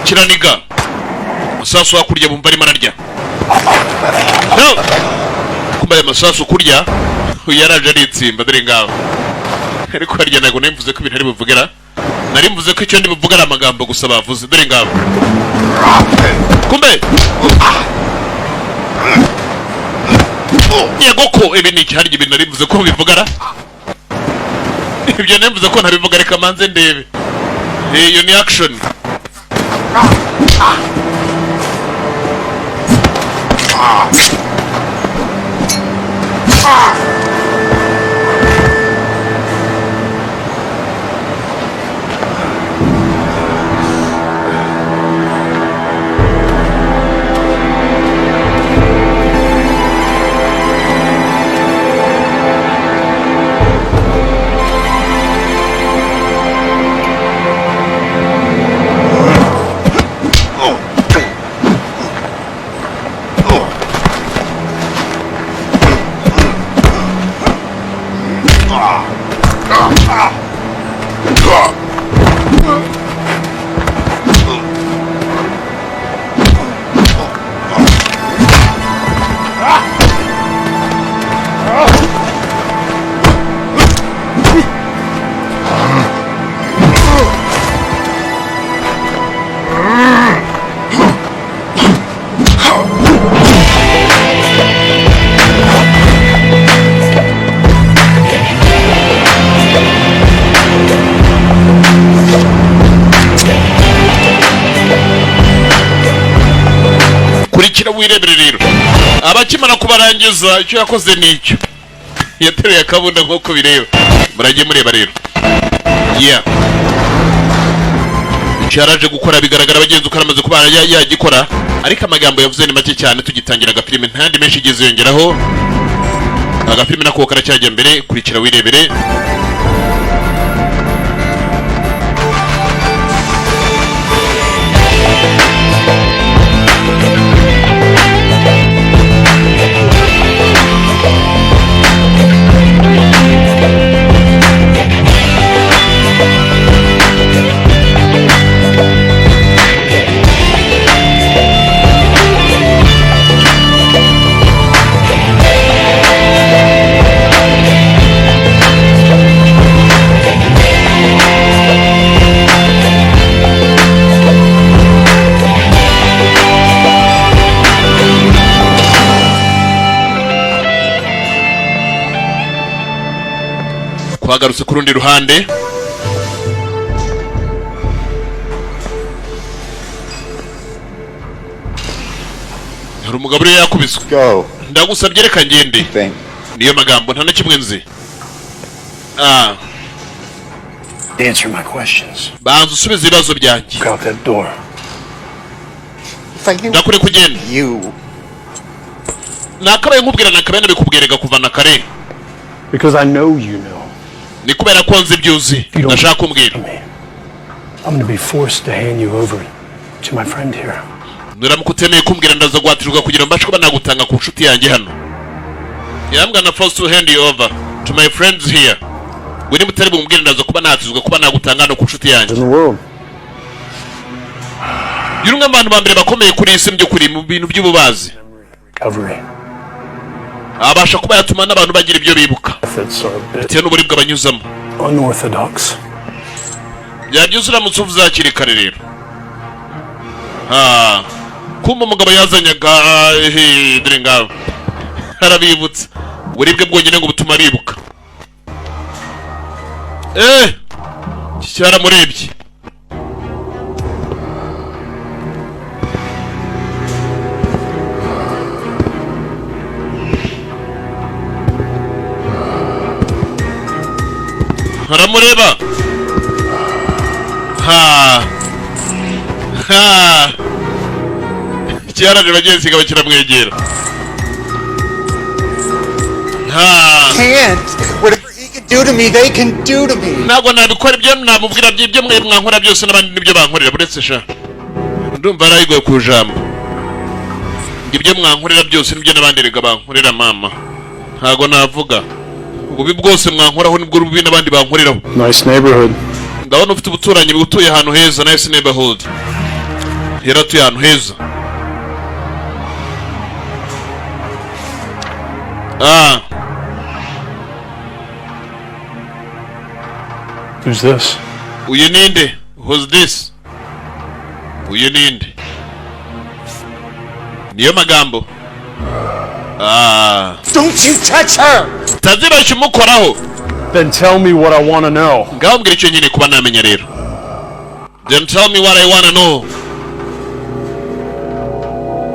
kiraniga masasu hakurya bumva arimo ararya no kumbaye masasu kurya yaraje aritsimba dore ngaho ariko harya nago nemvuze ko ibintu ari buvugera nari mvuze ko icyo ndi buvuga ari amagambo gusa bavuze dore ngaho kumbe yagoko ibi ni cyari ibintu nari mvuze ko bivugara ibyo nemvuze ko ntabivuga reka manze ndebe iyo ni action wirebere rero abakimana kubarangiza icyo yakoze nicyo yateruye akabunda nk'uko bireba muragiye mureba rero cyaraje gukora bigaragara abagenzi uko aramaze kuba yagikora ariko amagambo yavuze ni make cyane tugitangira agafilime ntandi menshi igeze yongeraho agafilime nako karacyajya mbere kurikira wirebere twagarutse ku rundi ruhande hari umugabo uri yakubiswe ndagusabye reka ngende niyo magambo nta na kimwe nzi Answer my questions. banza usubize ibibazo byanjye Out that door. ndakure kugenda nakabaye nkubwira nakabaye nabikubwirega kuva na kare Because I know you know. ni kubera ko nzi byuzi ndashaka kumbwira I'm going to be forced to hand you over to my friend here. nuramukutemeye kumbwira ndaza gwatirwa kugira mbashe kuba nagutanga ku nshuti yanjye hano I'm gonna force to hand you over to my friends here we nimutari bumbwira ndaza kuba natizwa kuba nagutanga no ku nshuti yanjye yurumwe abantu bambere bakomeye kuri isi byo kuri mu bintu by'ububazi abasha kuba yatuma n'abantu bagira ibyo bibuka bitewe n'uburibwe abanyuzamo unorthodox yabyuze uramutse uzakiri kare rero kumba umugabo yazanyaga dore ngaho harabibutse uburibwe bwonyine ngo butuma bibuka cyaramurebye haramureba cyaraje bagenzi gaba kiramwegera whatever he can do to me they can do to me ntabwo nabikora ibyo namubwira by'ibyo mwe mwankora byose n'abandi nibyo bankorera buretse sha ndumva arayigoye ku jambo ibyo mwankorera byose nibyo n'abandi rega bankorera mama ntago navuga ububi bwose mwankoraho nibwo rubi n'abandi bankoreraho nice neighborhood ndabona ufite ubuturanyi butuye ahantu heza nice neighborhood yaratuye ahantu heza. Who's this? Uyu ninde? Who's this? Uyu ninde? Niyo magambo. Don't you touch her! Tazira shimukoraho. Then tell me what I want to know. Ngaho mbwira icyo nyine kuba namenya rero. Then tell me what I want to know.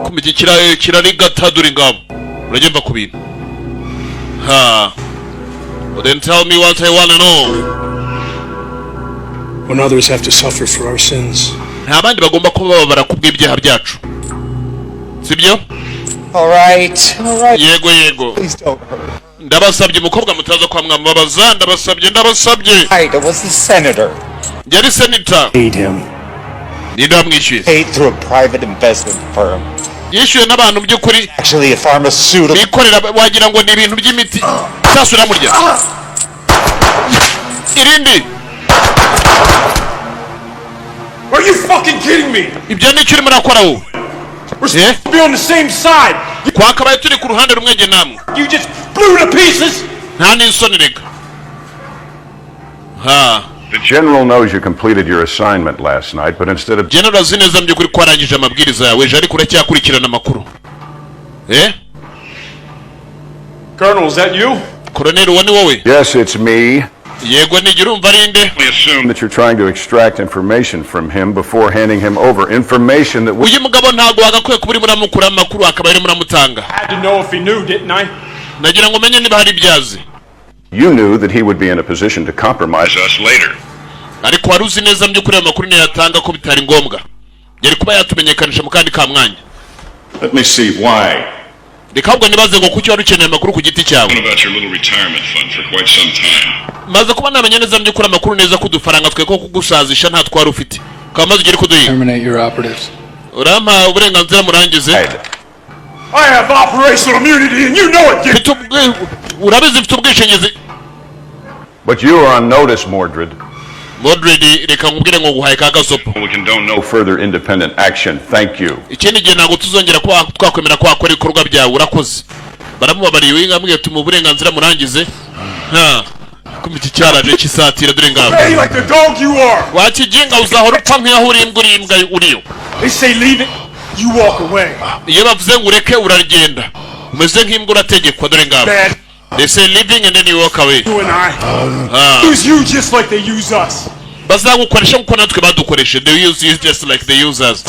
Kumiki kirari gataduri ngabo. Uragenda ku bintu. But then tell me what I want to know. When others have to suffer for our sins. Nta bandi bagomba kuba babara kubw'ibyaha byacu. Sibyo? All right. Yego. Please don't hurt. Ndabasabye mukobwa mutaza kwa mwambabaza, ndabasabye. Right, it was the senator. Yari senator. Paid him. Ninde wamwishyuye? Paid through a private investment firm. Yishyuye n'abantu by'ukuri. Actually, a pharmaceutical. Bikorera wagira ngo ni ibintu by'imiti. Sasura murya. Irindi. Are you fucking kidding me? Ibyo ni cyo urimo urakora wowe. We're supposed to be on the same side. Kwakabaye turi ku ruhande rumwe nge namwe. You just blew to pieces. Nta n'isoni reka. The general knows you completed your assignment last night, but instead of General zineza mbyukuri ko warangije amabwiriza yawe ejo ariko uracyakurikirana amakuru. Colonel, is that you? Colonel uwo ni wowe? Yes, it's me. Yego ni urumva arinde. We assume that you're trying to extract information from him before handing him over. Information that Uyu mugabo ntago wagakwiye kuba uri muramukura amakuru akaba ari muramutanga. Had to know if he knew, didn't I? Nagira ngo menye niba hari ibyazi. you knew that he would be in a position to compromise us later. Ariko wari uzi neza mbyukuri amakuru ne yatanga ko bitari ngombwa. Yari kuba yatumenyekanisha mu kandi ka mwanya. Let me see why. Ndikabwo nibaze ngo kuki wari ukeneye amakuru ku giti cyawe. About your little retirement fund for quite some time. Maze kuba namenye neza mbyukuri amakuru neza ko dufaranga twe ko kugusazisha nta twari ufite. Kamaze ugire kuduyi. Terminate your operatives. Urampa uburenganzira murangize. I have operational immunity and you know it. Urabizi mfite ubwishingizi. But you are on notice, Mordred. Mordred reka nkubwire ngo guhaye kagasopo. We condone no further independent action. Thank you. Ikindi gihe ntago tuzongera kwa twakwemera ko akora ikorwa byawe urakoze. Baramubabariye winga mbwiye tuma uburenganzira murangize. Kumiki cyaraje kisatira dore ngabo. Hey, like the dog you are. Wakiginga uzahora upfa nk'aho imbwa uriyo. They say leave it, you walk away. Iyo bavuze ngo ureke uragenda. Umeze nk'imbwa urategekwa dore ngabo. They say living and then you walk away. You and I use you just like they use us. Bazagukoresha nkuko natwe badukoreshe. They use you just like they use us.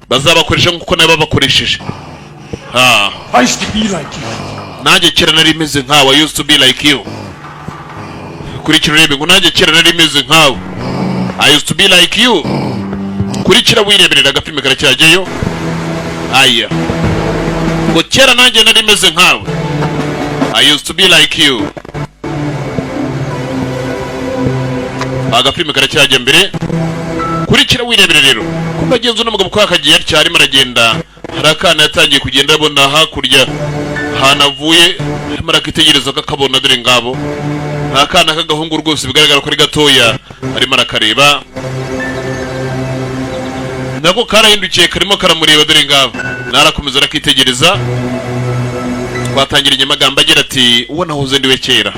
Bazabakoresha nkuko nabo bakoresheje. I used to be like you. Nanjye kera nari meze nkawe. I used to be like you. Kurikira rebe ngo nanjye kera nari meze nkawe. I used to be like you. Kurikira wireberera agapime karacyageyo. Aya. Ngo kera nanjye nari meze nkawe. I used to be like you. Agapime karacyajya mbere. Kurikira wirebere rero. Kubagenzo n'umugabo kwa kagiye cyari maragenda. Harakana yatangiye kugenda abona hakurya. Hanavuye marakitegereza kakabona dore ngabo. Hakana kagahungu rwose bigaragara ko ari gatoya. Ari marakareba. Nako karahindukiye karimo karamureba dore ngabo. Narakomeza rakitegereza. Twatangiranye amagambo agira ati uwo nahoze ndiwe kera.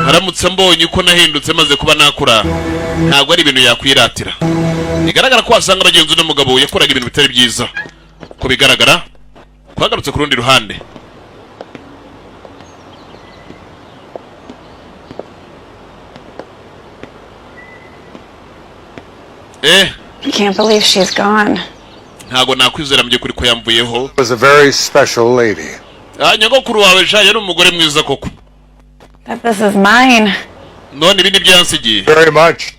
Haramutse mbonye uko nahindutse maze kuba nakura ntago ari ibintu yakwiratira. Bigaragara ko wasanga abagenzi n'umugabo yakoraga ibintu bitari byiza. Ko bigaragara twagarutse ku rundi ruhande. I can't believe she's gone. Ntago nakwizera mje kuri ko yamvuyeho. Was a very special lady. Nyagokuru wawe sha yari umugore mwiza koko. That this is mine. None ibindi byansigiye. Very much.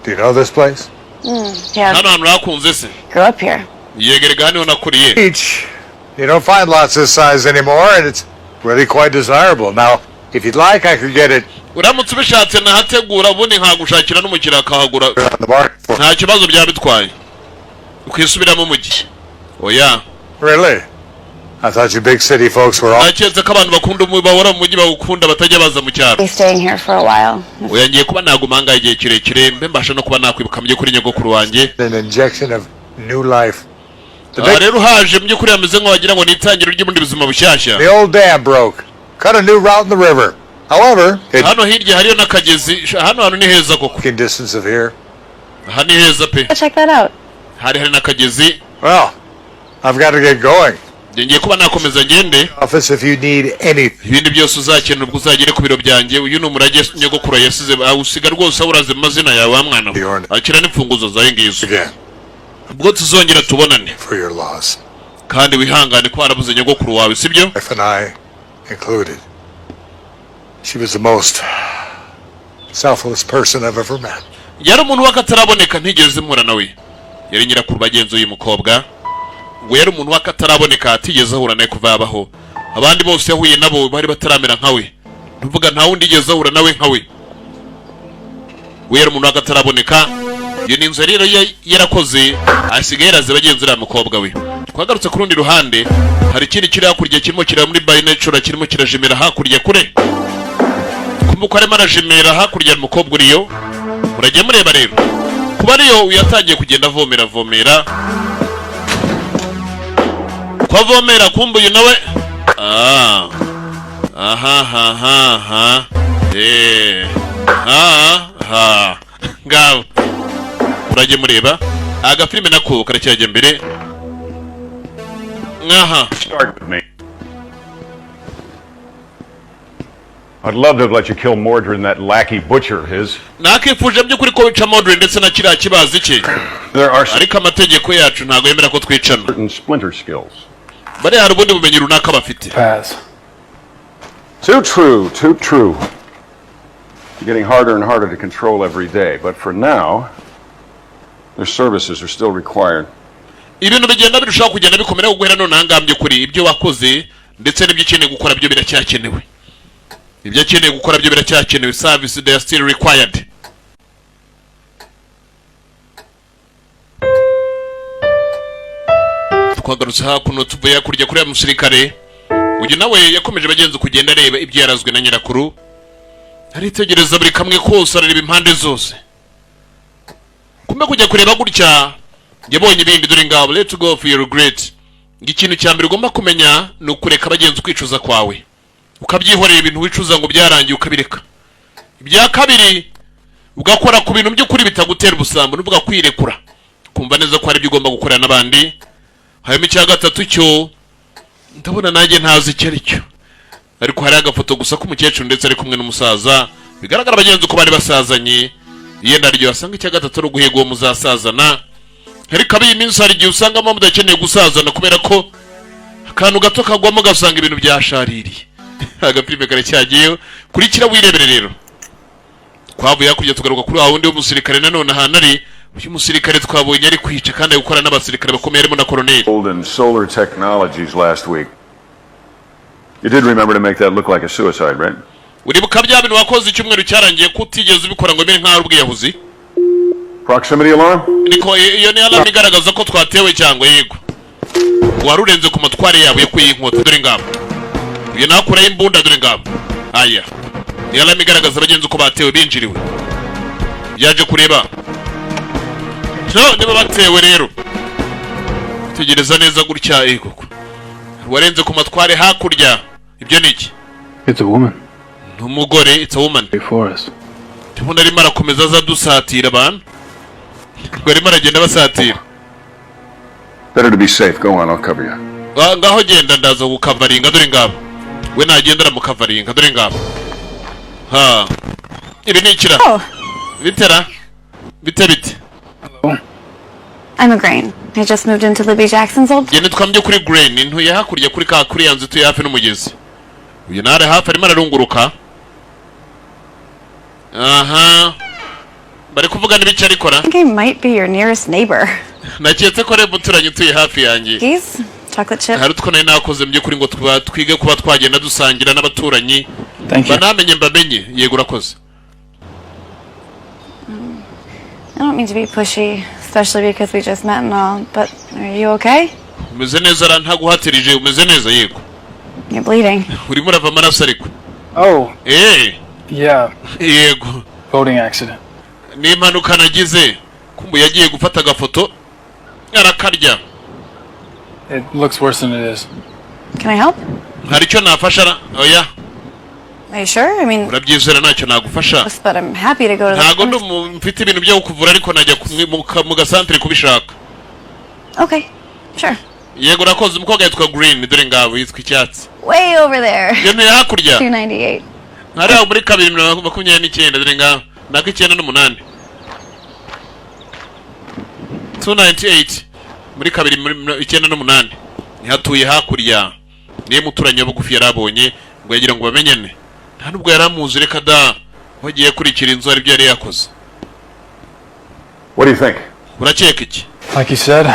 Do you know this place? Yeah. Hano hantu hakunze se. Grew up here. Yegerega hano nakuriye. Beach. You don't find lots this size anymore, and it's really quite desirable. Now, if you'd like, I could get it. Uramutse ubishatse nahategura ubundi nkagushakira n'umukira akahagura. Nta kibazo byabitwaye. Ukisubiramo umujyi. Oya. Really? I thought you big city folks were all. Naketse ko abantu bakunda bahora mu mujyi bawukunda batajya baza mu cyaro. He's staying here for a while. Oya ngiye kuba nagumanga igihe kirekire mbe mbasha no kuba nakwibuka mye kuri nyogokuru wanjye. An injection of new life. rero haje by'ukuri ameze nk'awagira ngo ni itangiro ry'ubundi buzima bushyashya. The old dam broke. Cut a new route in the river. However, hano hirya hariyo n'akagezi. Hano ni heza koko. in distance of here. Aha ni heza pe. Check that out. Hari n'akagezi. Well, I've got to get going. Ngiye kuba nakomeza ngende. Office if you need anything. Ibindi byose uzakenera ubwo uzagere ku biro byanjye. Uyu ni umurage nyogokuru yasize. Usiga rwose uraze amazina yawe wa mwana. Akira n'imfunguzo zawe ngizo. Ubwo tuzongera tubonane. For your loss. Kandi wihangane ko warabuze nyogokuru wawe sibyo? Wife and I included. She was the most selfless person I've ever met. Yari umuntu wakataraboneka ntigeze mpura nawe. Yari nyirakuru bagenzi uyu mukobwa. Ngo yari umuntu wakataraboneka atigeze ahura nawe kuva yabaho. Abandi bose yahuye nabo bari bataramera nkawe. Ntuvuga nta wundi igeze ahura nawe nkawe. We yari umuntu wakataraboneka. Iyo ni inzu rero yarakoze asigaye yaraze bagenzi uriya mukobwa we. Twagarutse ku rundi ruhande hari ikindi kiri hakurya kirimo kira muri by nature kirimo kirajimera hakurya kure. Kumuko arimo arajimera hakurya umukobwa uriyo. Murajye mureba rero. Kuba ariyo uyatangiye kugenda avomera. Kwa vomera kumbuye nawe. Aha. Ngaho. Murajye mureba. Aga filime nako karacyajya mbere. Start with me. I'd love to have let you kill Mordred and that lackey butcher of his. Nakifuje by'ukuri ko wica Mordred ndetse na kiriya kibazi cye. There are ariko amategeko yacu ntago yemera ko twicana. certain splinter skills. Bari hari ubundi bumenyi runaka bafite. Pass. Too true. Getting harder and harder to control every day, but for now, their services are still required. Ibintu bigenda birushaho kugenda bikomera guhera none hangambye kuri ibyo wakoze ndetse n'ibyo ukeneye gukora byo biracyakenewe. Ibyo akeneye gukora byo biracyakenewe. Service they are still required. Twagarutse hakuno tuvuye kurya kuri umusirikare. Uyu nawe yakomeje bagenzi kugenda areba ibyo yarazwe na nyirakuru. Aritegereza buri kamwe kose areba impande zose. Kumbe kujya kureba gutya yabonye ibindi dore ngabo. Let's go for your regret. Ikintu cya mbere ugomba kumenya ni ukureka bagenzi kwicuza kwawe. Ukabyihorera ibintu wicuza ngo byarangiye ukabireka. Ibya kabiri ugakora ku bintu by'ukuri bitagutera ubusambo n'uvuga kwirekura. Kumva neza ko ari byo ugomba gukorana n'abandi. Hayimo icya gatatu cyo ndabona nanjye ntazi icyo ari cyo. Ariko hari agafoto gusa k'umukecuru ndetse ari kumwe n'umusaza. Bigaragara bagenzi ko bari basazanye. Yenda ryo asanga icya gatatu ari guhega uwo muzasazana. Ariko abiyi minsi hari igihe usangamo mudakeneye gusazana kubera ko akantu gato kagwamo gasanga ibintu byashaririye. Agapime karacyagiyeyo kurikira wirebere rero. Twavuye kujya tugaruka kuri wundi w'umusirikare nanone ahantu ari. Uyu musirikare twabonye ari kwica kandi gukora n'abasirikare bakomeye harimo na colonel. In solar technologies last week. You did remember to make that look like a suicide, right? Uribuka bya bintu wakoze icyumweru cyarangiye kutigeze ubikora ngo bene nk'aho ubwiyahuzi. Proximity alarm? Niko iyo ni alarm igaragaza ko twatewe cyangwa yego. Warurenze ku matware yabo yo kuyinkota dore ngabo. Iyo nakura imbunda dore ngabo. Aya. Ni alarm igaragaza bagenzi ko batewe binjiriwe. Yaje kureba. No, niba batewe rero. Tegereza neza gutya koko. Warenze ku matware hakurya. Ibyo niki? It's a woman. Numugore, it's a woman. Before us. Tubona ari marakomeza za dusatira abantu. Gore maragenda basatira. Better to be safe. Go on, I'll cover you. Ngaho genda ndaza gukavaringa dore ngabo. We nagendera mu kavaringa dore ngabo. Ibi ni ikira. Bitera. Bite. I'm a grain. I just moved into Libby Jackson's old. Genda twambye kuri Grain intuye hakurya kuri kuri yanzu tuye hafi n'umugezi. Uyu nare hafi arimo ararunguruka. Bari kuvuga n'ibiki arikora. I think I might be your nearest neighbor. Naketse ko rebo turanye tuye hafi yanjye. Keys? Chocolate chip? Hari utwo nakoze mbye kuri ngo twige kuba twagenda dusangira n'abaturanyi. Banamenye mbamenye yego urakoze. I don't mean to be pushy, especially because we just met and all, but are you okay? Umeze neza ra ntaguhatirije umeze neza yego. You're bleeding. Urimo urava amaraso ariko. Oh. Yeah. Yego. Boating accident. Ni impanuka nagize. Kumbu yagiye gufata agafoto. arakarya. It looks worse than it is. Can I help? Hari icyo nafasha? Oya. Are you sure? I mean, Urabyizera ntacyo nagufasha? but I'm happy to go to Ntago the... mfite ibintu byo kukuvura ariko najya mu gasantere kubishaka. Okay, sure. Yego urakoze umukobwa yitwa Green dore ngabo yitwa icyatsi. Way over there. Yene hakurya. 298. Hari aho muri 2029 dore ngabo. Nako 98. 298 muri 2098 ntihatuye hakurya. Niye muturanye bugufi yarabonye ngo yagira ngo bamenyene. Nta nubwo yaramuzi reka da. Wagiye kurikira inzu ari byo yari yakoze. What do you think? Urakeka iki? Like you said,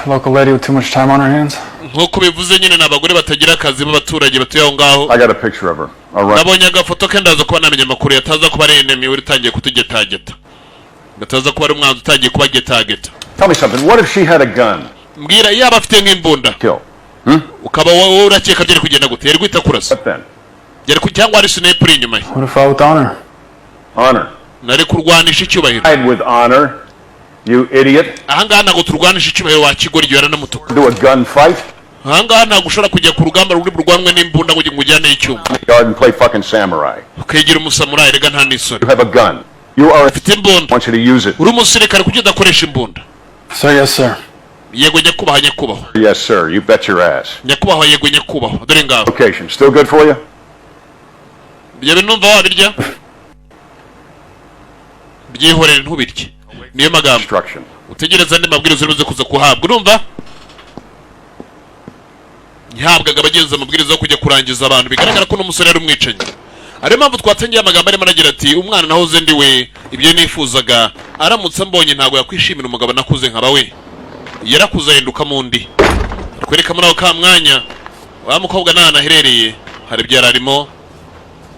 local lady with too much time on her hands. Nkuko bivuze nyine n'abagore batagira akazi b'abaturage batuye aho ngaho. I got a picture of her. All right. Nabonye agafoto ke ndaza kuba namenya amakuru yataza kuba ari enemy uri tangiye kutugetageta. Bataza kuba ari umwanzi utangiye kuba getageta. Tell me something. What if she had a gun? Mbwira yaba afite nk'imbunda. Kill. Ukaba wowe urakeka byari kugenda gute? Yari guhita kurasa. What then? Yari cyangwa ari sniper inyuma ye. What if I with honor? Honor. Nari kurwanisha icyubahiro. Died with honor, you idiot. Ahangaha ntago turwanisha icyubahiro wa kigori yara namutuka. Do a gunfight. Ahangaha ntago ushobora kujya ku rugamba ruri burwanwe n'imbunda ngo ujyane icyuma. Guard and play fucking samurai. Ukagira umusamurai rega nta nisoni. You have a gun. You are a Ufite imbunda. I want you to use it. Uri umusirikare kuki udakoresha imbunda? Sir, yes, sir. Yego nyakubahwa nyakubahwa. Yes, sir. You bet your ass. Nyakubahwa yego nyakubahwa. Dore ngabo. Location. Still good for you? Ibyo bintu numva wabirya? Byihorere ntubirye. Niyo magambo. Instruction. Utegereza andi mabwiriza uruze kuza kuhabwa. Urumva? Ntihabwaga abagenza amabwiriza yo kujya kurangiza abantu bigaragara ko n'umusore yari umwicanyi. Ariyo mpamvu twatangiye amagambo arimo aragira ati umwana nahoze ndi we ibyo nifuzaga aramutse mbonye ntago yakwishimira umugabo nakuze nkaba we. Yarakuza ahinduka mu ndi. Kwereka muri aho ka mwanya wa mukobwa nana aherereye hari ibyo yararimo.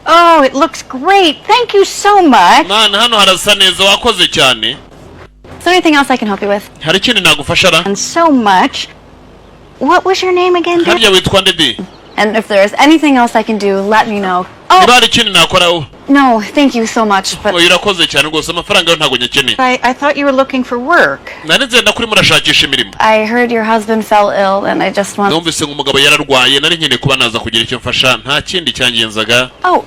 Oh, it looks great. Thank you so much. Mwana hano harasa neza wakoze cyane. Is there anything else I can help you with? Hari ikindi nagufasha ra? And so much. What was your name again, dear? Harya witwa Ndedi? And if there is anything else I can do, let me know. Niba hari ikindi nakoraho? No, thank you so much, but... Urakoze cyane rwose amafaranga yo ntago nyakeneye. I thought you were looking for work. Nari nzenda kuri murashakisha imirimo. I heard your husband fell ill and I just want... Numvise ngo umugabo yararwaye nari nkeneye kuba naza kugira icyo mfasha nta kindi cyangenzaga. Oh,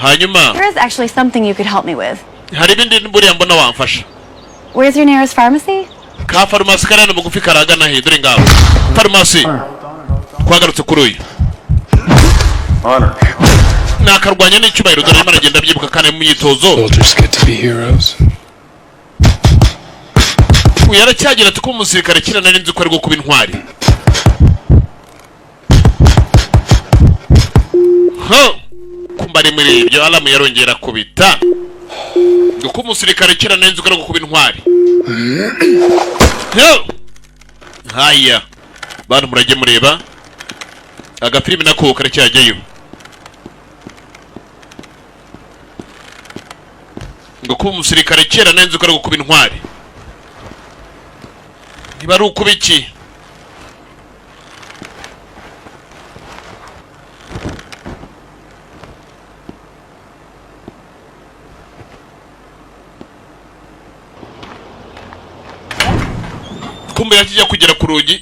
Hanyuma there is actually something you could help me with. hari ibindi buriya mbona wamfasha. Where's your nearest pharmacy? Ka farumasi kari hano bugufi karagana he dore ngabo. Farumasi. Twagarutse kuri uyu. Honor. Nakarwanya n'icyubahiro dore arimo aragenda byibuka kandi mu myitozo. Soldiers get to be heroes. Yaracyagira ati ko umusirikare kira nari nzi ko ari kuba intwari. Kumbari muri ibyo alamu yarongera kubita. Ngo umusirikare kira nari nzi ko ari kuba intwari. Haya. Bantu murage mureba. Agafilimi nako karacyajyayo. Ngo kuba umusirikare kera nari nzi ko ari kuba intwari. Niba ari ukuba iki? Kumbe yakijya kugera ku rugi.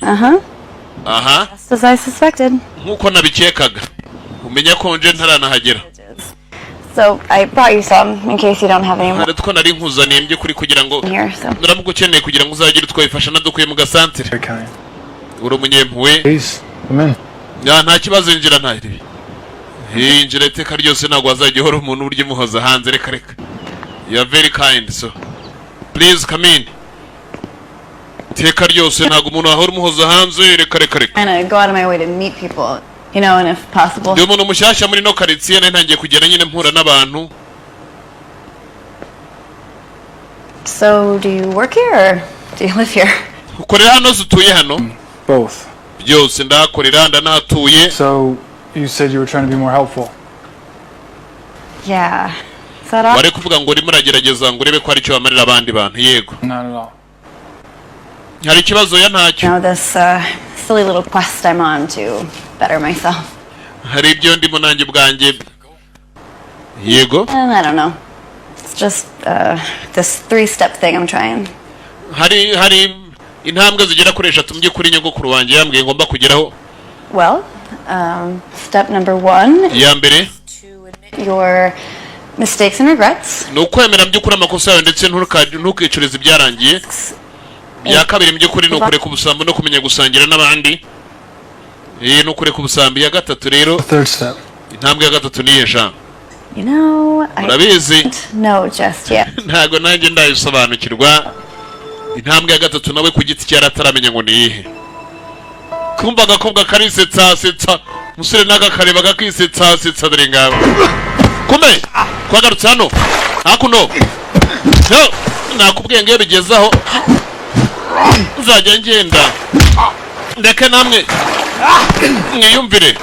Aha. Just as I suspected. Nkuko nabikekaga. Umenya ko nje ntaranahagera. So I brought you some in case you don't have any more Hari two nari nkuzaniye mbye kuri kugira ngo here. So naramuko ukeneye kugira ngo uzagire twayifasha nadukuye mu gasantere. Very kind. Uri umunyempuwe. Please, come in. Ya nta kibazo injira ntari. Injira iteka ryose ntabwo wazajya uhora umuntu urya muhoza hanze reka reka. You are very kind so. Please come in. Iteka ryose ntabwo umuntu ahora umuhoza hanze reka reka reka. and I go out of my way to meet people, you know, and if possible. Ndi umuntu mushyashya muri no karitsiye nari ntangiye kugenda nyine mpura n'abantu. So do you work here or do you live here? Ukorera hano utuye hano? Both. Byose ndahakorera ndanahatuye. So, you said you were trying to be more helpful. Yeah. Is that all? Wari kuvuga ngo urimo uragerageza ngo urebe ko hari icyo wamarira abandi bantu yego. Not at all. Hari ikibazo ya You ntacyo. know, this silly little quest I'm on to better myself. Hari ibyo ndimo nanjye ubwanjye. Yego. And I don't know. It's just this 3-step thing I'm trying. Hari intambwe zigera kuri 3 mu by'ukuri nyogokuru wanjye yambwiye ngomba kugeraho. Well, step number 1. Ya mbere, your mistakes and regrets. No kwemera mu by'ukuri amakosa yawe ndetse ntukicurize ibyarangiye. Ya kabiri mu by'ukuri no kureka ubusambo no kumenya gusangira n'abandi. No kureka ubusambo. Ya gatatu rero, third step. Intambwe ya gatatu ni yesha. You know, I don't know just yet. Ntago nanjye ndayisobanukirwa. Intambwe ya gatatu nawe ku giti cyara ataramenya ngo ni ihe. Kumva agakobwa karisetsa musore n'agakareba gakisetsa dore ngabo. Kume kwagarutse hano hakuno no nakubwiye ngo bigezaho uzajya ngenda ndeke namwe mwiyumvire.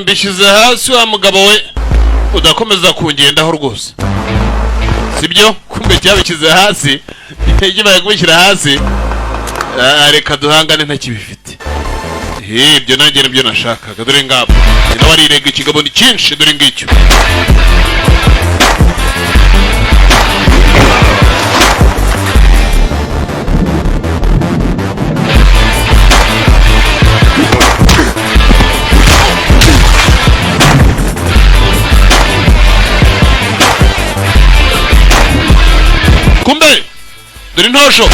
Mbishize hasi wa mugabo we udakomeza kungendaho rwose. Sibyo kumbe cyabikize hasi igiye kubishyira hasi reka duhangane ntakibifite. Ibyo nanjye nibyo nashakaga dore ngabo. Ino warirega ikigabo ni cyinshi dore ngicyo. Kumbe dore ntosho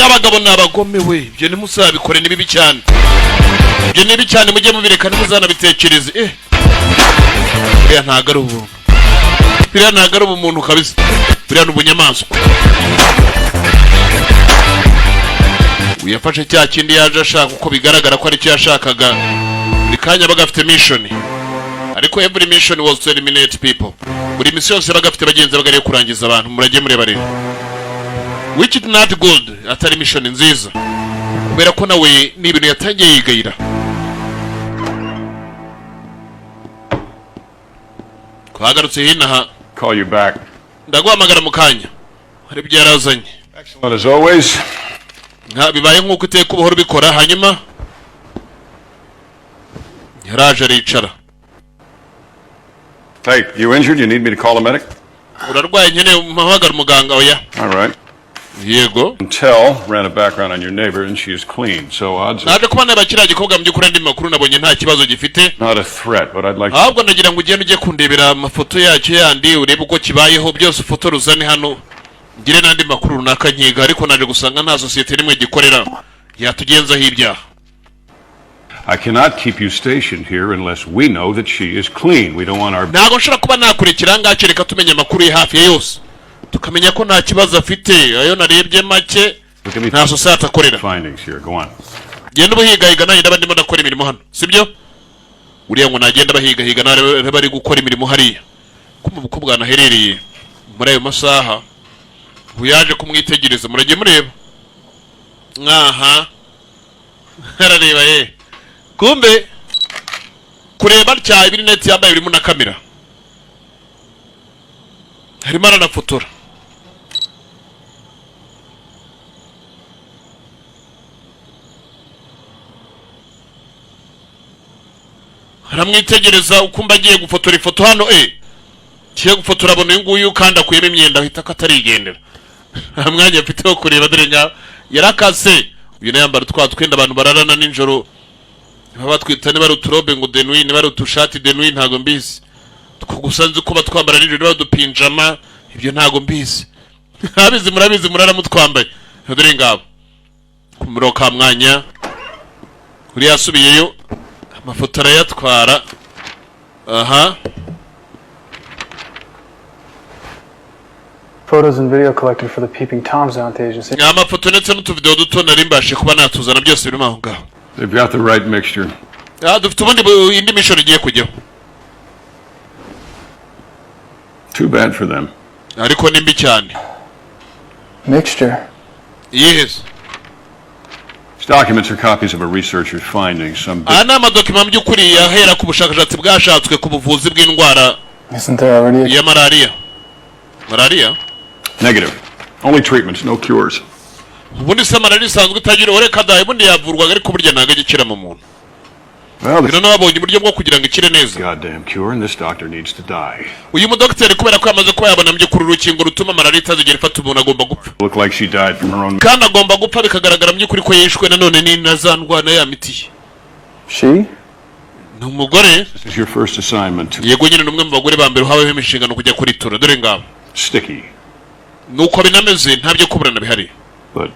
abagabo n'abagome we ibyo ntimusabikore nibibi cyane. Ibyo nibi cyane mujye mubireka ntimuzanabitekereze. Biriya ntago ari ubuntu. Biriya ntago ari umuntu kabisa. Biriya ni ubunyamaswa. Uyafashe cya kindi yaje ashaka uko bigaragara ko ari cyo yashakaga. Buri kanya bagafite mission. Ariko every mission was to eliminate people. Buri mission yose bagafite bagenzi bagariye kurangiza abantu murage mureba rero. Which is not good atari mission nziza. Kubera ko nawe ni ibintu yatangiye yigayira. Kwagarutse hinaha. Call you back. Ndaguhamagara mu kanya. Hari byarazanye. Excellent as always. Bibaye nk'uko uteka ubuhoro bikora hanyuma yaraje aricara. Hey, you injured? You need me to call a medic? Urarwaye nyene umuhamagara muganga oya. All right. Yego. Intel ran a background on your neighbor and she is clean, so odds are... Naje kubana bakira gikobwa mu byukuri ndi makuru nabonye nta kibazo gifite. Not a threat, but I'd like ahubwo ndagira ngo ugende ujye kundebera amafoto yacyo yandi urebe uko kibayeho byose foto ruzane hano ngire nandi makuru runaka nkiga ariko naje gusanga nta societe rimwe gikorera yatugenzaho ibyaha. I cannot keep you stationed here unless we know that she is clean. We don't want our... Ntago nshobora kuba nakurikira ngaho reka tumenye amakuru ye hafi ya yose. Tukamenya ko nta kibazo afite ayo narebye make nta societe akorera. Findings here, go on. Genda ubuhigahiga nanjye ndaba ndimo ndakora imirimo hano sibyo? Uriya ngo nagenda bahigahiga nare bari gukora imirimo hariya. Kumva uko bwanaherereye. muri ayo masaha uyaje kumwitegereza murage mureba aha harareba kumbe kureba cya ibineti yambaye birimo na kamera harimo aranafotora haramwitegereza ukumba agiye gufotora ifoto hano kiye gufotora abona uyu nguyu kandi akuyemo imyenda ahita katarigendera mwanya mfite wo kureba dore nga yarakase uyu nayambara twatwenda abantu bararana ninjoro baba twita niba ruturobe ngo de nuit niba rutushati de nuit ntago mbizi gusanze kuba twambara ninjoro niba dupinjama ibyo ntago mbizi abizi murabizi muraramutwambaye dore ngabo kumuroka mwanya kuri yasubiyeyo amafoto arayatwara aha Photos and video collected for the Peeping Tom Sound Agency. amafoto ndetse n'utuvideo duto nari mbashe kuba natuzana byose birimo aho ngaho. They've got the right mixture. Dufite ubundi indi mission igiye kujyaho. Too bad for them. Ariko nimbi cyane. Mixture? Yes. These documents are copies of a researcher's findings. Ana amadokima by'ukuri yahera ku bushakashatsi bwashatswe ku buvuzi bw'indwara ya malaria. Malaria? Negative. Only treatments, no cures. Ubundi se malaria isanzwe itagira oreka daye bundi yavurwaga ariko burya ntago gikira mu muntu. Bino nabonye uburyo bwo kugira ngo ikire neza. Goddamn cure and this doctor needs to die. Uyu mudokiteri kubera ko yamaze kuba yabona by'ukuri urukingo rutuma malaria itazigera ifata umuntu agomba gupfa. Look like she died from her own. Kandi agomba gupfa bikagaragara by'ukuri ko yishwe nanone ni nazandwana ya miti. She? Numugore. This is your first assignment. Yego nyine numwe mu bagore ba mbere haweho imishingano kujya kuri tura dore ngabo. Sticky. Nuko binameze ntabyo kuburana bihari. But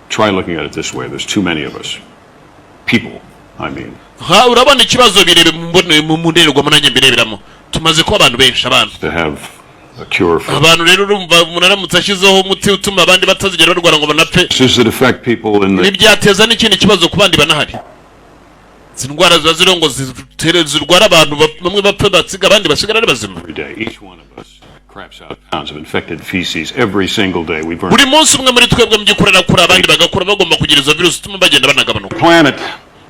try looking at it this way. There's too many of us. People, I mean. Ha urabona ikibazo birebe mu mundererwa munanye mbireberamo. Tumaze ko abantu benshi abantu. To have a cure for. Abantu rero urumva munaramutse ashizeho umuti utuma abandi batazigera barwara ngo banapfe. Does it affect people in the. Ibyateza n'ikindi kibazo ku bandi banahari. Zindwara zazirongo zirwara abantu bamwe bapfe batsiga abandi basigara ari bazima. Every day, each one of us craps out pounds of infected feces every single day. We burn. Buri munsi umwe muri twebwe mgikorera kuri abandi bagakora bagomba kugira izo virus utuma bagenda banagabanuka. Planet.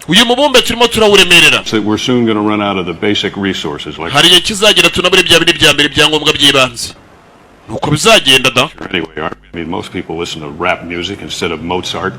Uyu mubumbe turimo turawuremerera. So we're soon going to run out of the basic resources like. Hari ikizagira tunabure bya bindi bya mbere byangombwa byibanze. Nuko bizagenda da. Anyway, I mean most people listen to rap music instead of Mozart.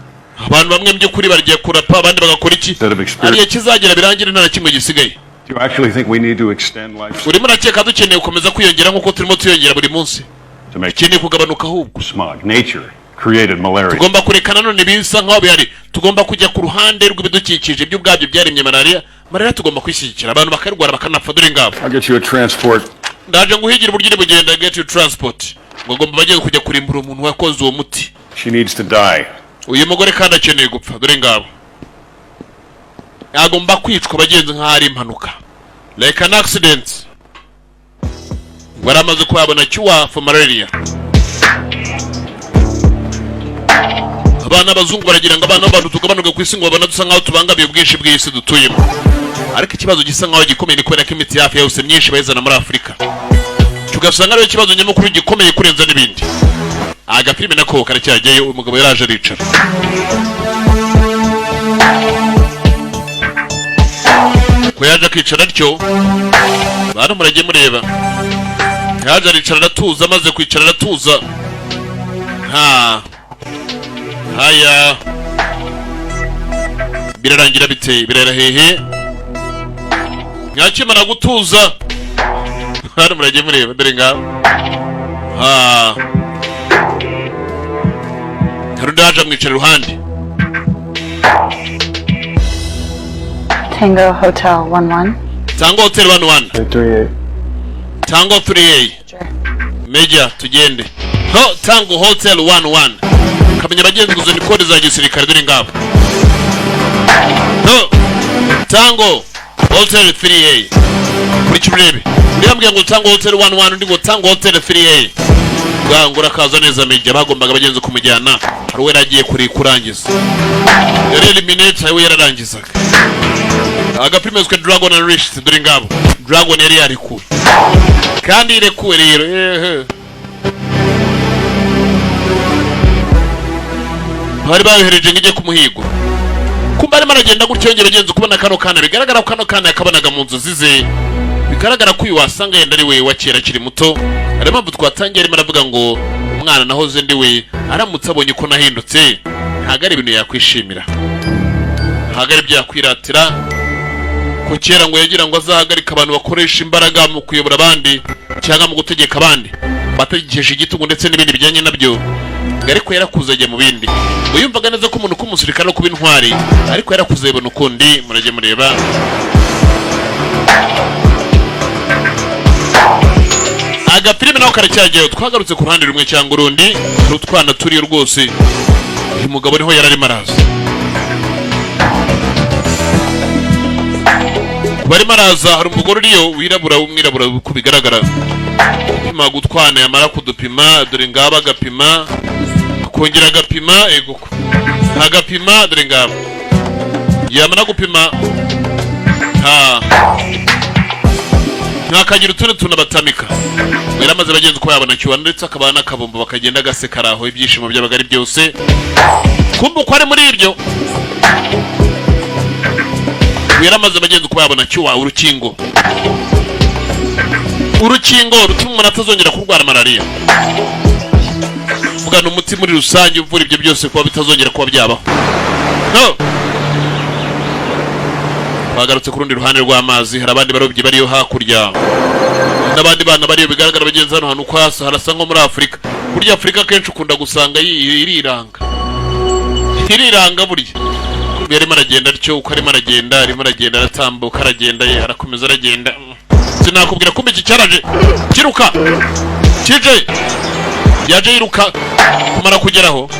Abantu bamwe mbyukuri bagiye kurapa abandi bagakora iki? Hari ikizagira birangira nta kimwe gisigaye. Do you actually think we need to extend life? Urimo nakeka dukeneye gukomeza kwiyongera nkuko turimo tuyongera buri munsi. Dukeneye kugabanuka ahubwo. Smog. Nature created malaria. Tugomba kurekana none bisa nkaho bihari. Tugomba kujya ku ruhande rw'ibidukikije by'ubwabyo byaremye malaria. Malaria tugomba kwishyikira abantu bakarwara bakanapfa dore ngabo. I'll get you a transport. Ndaje nguhigira uburyo bugenda get you transport. Ngomba bagiye kujya kurimbura umuntu wakoze uwo muti. She needs to die. Uyu mugore kandi akeneye gupfa dore ngabo. Agomba kwicwa bagenzi nk'ari impanuka. Like an accident. Waramaze kwabona cure for malaria. Abana bazungu baragira ngo abana b'abantu tugabanuke ku isi ngo babana dusa nkaho tubangamiye ubwinshi bw'isi dutuyemo. Ariko ikibazo gisa nkaho gikomeye ni kubera ko imiti hafi yose myinshi bayizana muri Afurika. Tugasanga ari ikibazo nyamukuru gikomeye kurenza n'ibindi. Agafilime nako karacyajyayo umugabo yaraje aricara. Ko yaje akicara atyo bana murage mureba. Yaje aricara aratuza maze kwicara aratuza. Haya birarangira bite birera hehe nyakimara gutuza bana murage mureba dore ngabo. Harundi haje amwicara iruhande. Tango Hotel 11. Tango Hotel 11. 38. Tango 38. Major tugende. Tango Hotel 11. Kamenya bagenzi guzo ni kode za gisirikare dore ngabo. Tango Hotel 38. Muri kimurebe. Ndiyambwiye ngo Tango Hotel 11 ndi ngo Tango Hotel 38. Ngura kaza neza Major bagombaga bagenzi kumujyana. Hari we ragiye kuri kurangiza. Yari eliminate we yararangizaga. Agaprimezwe Dragon and Rich dore ngabo. Dragon yari yarikuye. kandi irekuwe rero bari bayohereje ngo ijye ku muhigo. Kumba arimo aragenda gutyo yongera agenza kubona kano kana, bigaragara ko kano kana yakabonaga mu nzozi ze, bigaragara ko uyu wasanga yenda ari we wa kera akiri muto. Ari mpamvu twatangiye arimo aravuga ngo umwana nahoze ndi we aramutse abonye ko nahindutse ntabwo ari ibintu yakwishimira, ntabwo ari ibyo yakwiratira, ko kera ngo yagira ngo azahagarika abantu bakoresha imbaraga mu kuyobora abandi cyangwa mu gutegeka abandi bategekesha igitugu ndetse n'ibindi bijyanye nabyo, ariko yarakuze ajya mu bindi. Uyumvaga neza ko umuntu k'umusirikare no kuba intwari, ariko yarakuze yibona ukundi. Murajye mureba agafilime naho karacyajyayo, twagarutse ku ruhande rumwe cyangwa urundi, hari utwana turiyo rwose. Uyu mugabo niho yararimo araza, barimo araza, hari umugore uriyo wirabura w'umwirabura uko bigaragara, upima gutwana, yamara kudupima, dore ngaba agapima, akongera agapima, ego agapima, dore ngaba yamara gupima, ntakagira utundi tuntu batamika. Yaramaze bagenzi uko yabona cyubana, ndetse akabana n'akabombo bakagenda gaseka aho, ibyishimo by'abaga ari byose. Kumva uko ari muri ibyo, yaramaze bagenzi uko yabona cyuwa urukingo rutuma umuntu atazongera kurwara malariya. Vuga n'umuti muri rusange uvura ibyo byose kuba bitazongera kuba byabaho. No, bagarutse ku rundi ruhande rw'amazi, hari abandi barobyi bariyo hakurya, n'abandi bana bariyo, bigaragara bagenzi hano hantu kwasa harasa nko muri Afurika. Burya Afurika kenshi ukunda gusanga iriranga burya. Yarimo aragenda atyo, uko arimo aragenda aratambuka, aragenda arakomeza aragenda. Sinakubwira kumbe iki cyaraje kiruka kije yaje yiruka kumara kugeraho,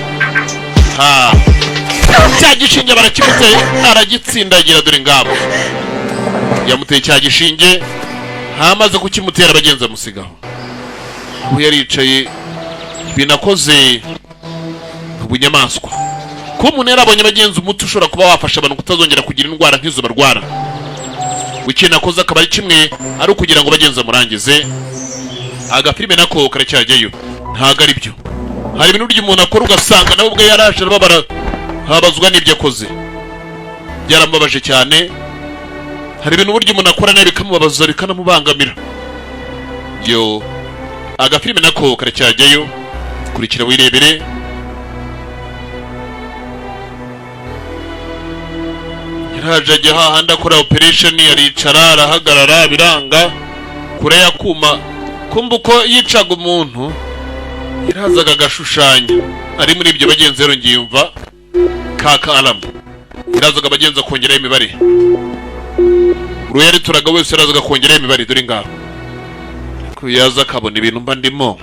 cya gishinge barakimuteye aragitsindagira, dore ngabo yamuteye cya gishinge, hamaze kukimutera bagenzi amusigaho. Ubu yaricaye, binakoze ubunyamaswa. Ko umuntu yarabonye bagenzi umuti ushobora kuba wafasha abantu kutazongera kugira indwara nk'izo barwara, ikintu akoze akaba ari kimwe, ari ukugira ngo bagenzi amurangize. Agafilime nako karacyajyayo, ntabwo ari byo. Hari ibintu burya umuntu akora ugasanga nawe ubwe yaraje arababara, habazwa n'ibyo akoze, byaramubabaje cyane. Hari ibintu burya umuntu akora nawe bikamubabaza bikanamubangamira. Yo, agafilime nako karacyajyayo, kurikira wirebere. Yaraje ajya hahandi akora operation, aricara arahagarara biranga, kure yakuma. Kumva uko yicaga umuntu, yarazaga agashushanya. Ari muri ibyo bagenzi rero ngiyumva kakaramu, yarazaga bagenzi akongeraho imibare. Uruyari turaga wese yarazaga akongeraho imibare, dore ngabo ko yaza akabona ibintu mba ndimo.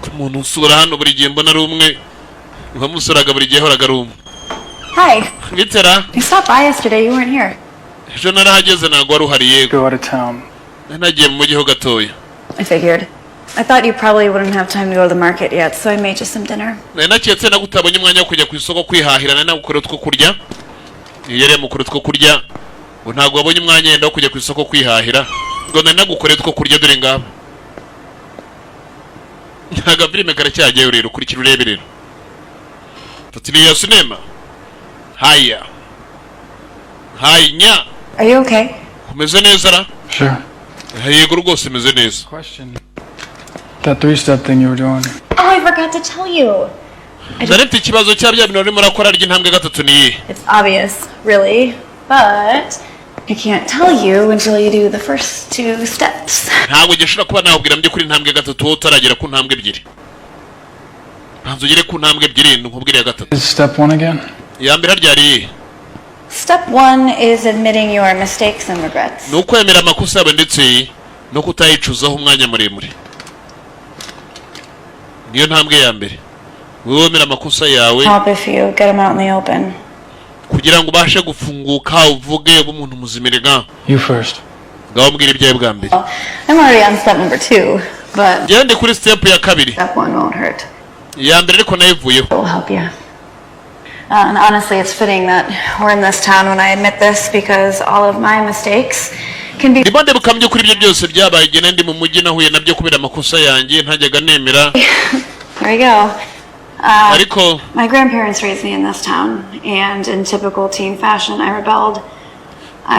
Ko umuntu usura hano buri gihe mbona ari umwe, nkamusuraga buri gihe horaga ari umwe. Hi. Bitera? You stopped by yesterday, you weren't here. Ejo narahageze ntabwo wari uhari. Yego, Go out of town. nagiye mu mujyi ho gatoya. I figured. I thought you probably wouldn't have time to go to the market yet, so I made you some dinner. Naketse nagutabonye umwanya wo kujya ku isoko kwihahirana na gukora two kurya. Yari mukuru two kurya. Ngo ntabwo wabonye umwanya yenda wo kujya ku isoko kwihahira. Ngo nagukore two kurya, dore ngabo. Ntaga filime karacyajyayo rero, kurikira urebe rero. Tutiriya sinema. Haya. Hanya. Are you okay? Umeze neza ra? Sure. Yego rwose umeze neza. Question. That three-step thing you were doing. Oh, I forgot to tell you. Narete ikibazo cya bya bintu urimo urakora ry'intambwe gatatu ni. It's obvious, really, but I can't tell you until you do the first two steps. Ntabwo gishobora kuba nahubwira mbi kuri intambwe gatatu utaragera ku ntambwe ebyiri. Banzo ugere ku ntambwe ebyiri nkubwire ya gatatu. Is step one again? Ya mbere ryari. Step 1 is admitting your mistakes and regrets. Nuko yemera amakosa yawe ndetse no kutayicuzaho umwanya muremure. Niyo ntambwe ya mbere. Wowe wemera amakosa yawe. Help if you get them out in the open. Kugira ngo ubashe gufunguka uvuge umuntu muzimirega. You first. Ngaho mbwira ibyawe bwa mbere. I'm already on step number 2, but Gende kuri step ya kabiri. step 1 won't hurt. Ya mbere ariko nayivuyeho. It will help you. And honestly, it's fitting that we're in this town when I admit this, because all of my mistakes can be ndimo ndibuka mu kuri ibyo byose byabaye igihe ndi mu mujyi nahuye nabyo kubera amakosa yanjye ntajyaga nemera. There you go. Ariko My grandparents raised me in this town, and in typical teen fashion, I rebelled.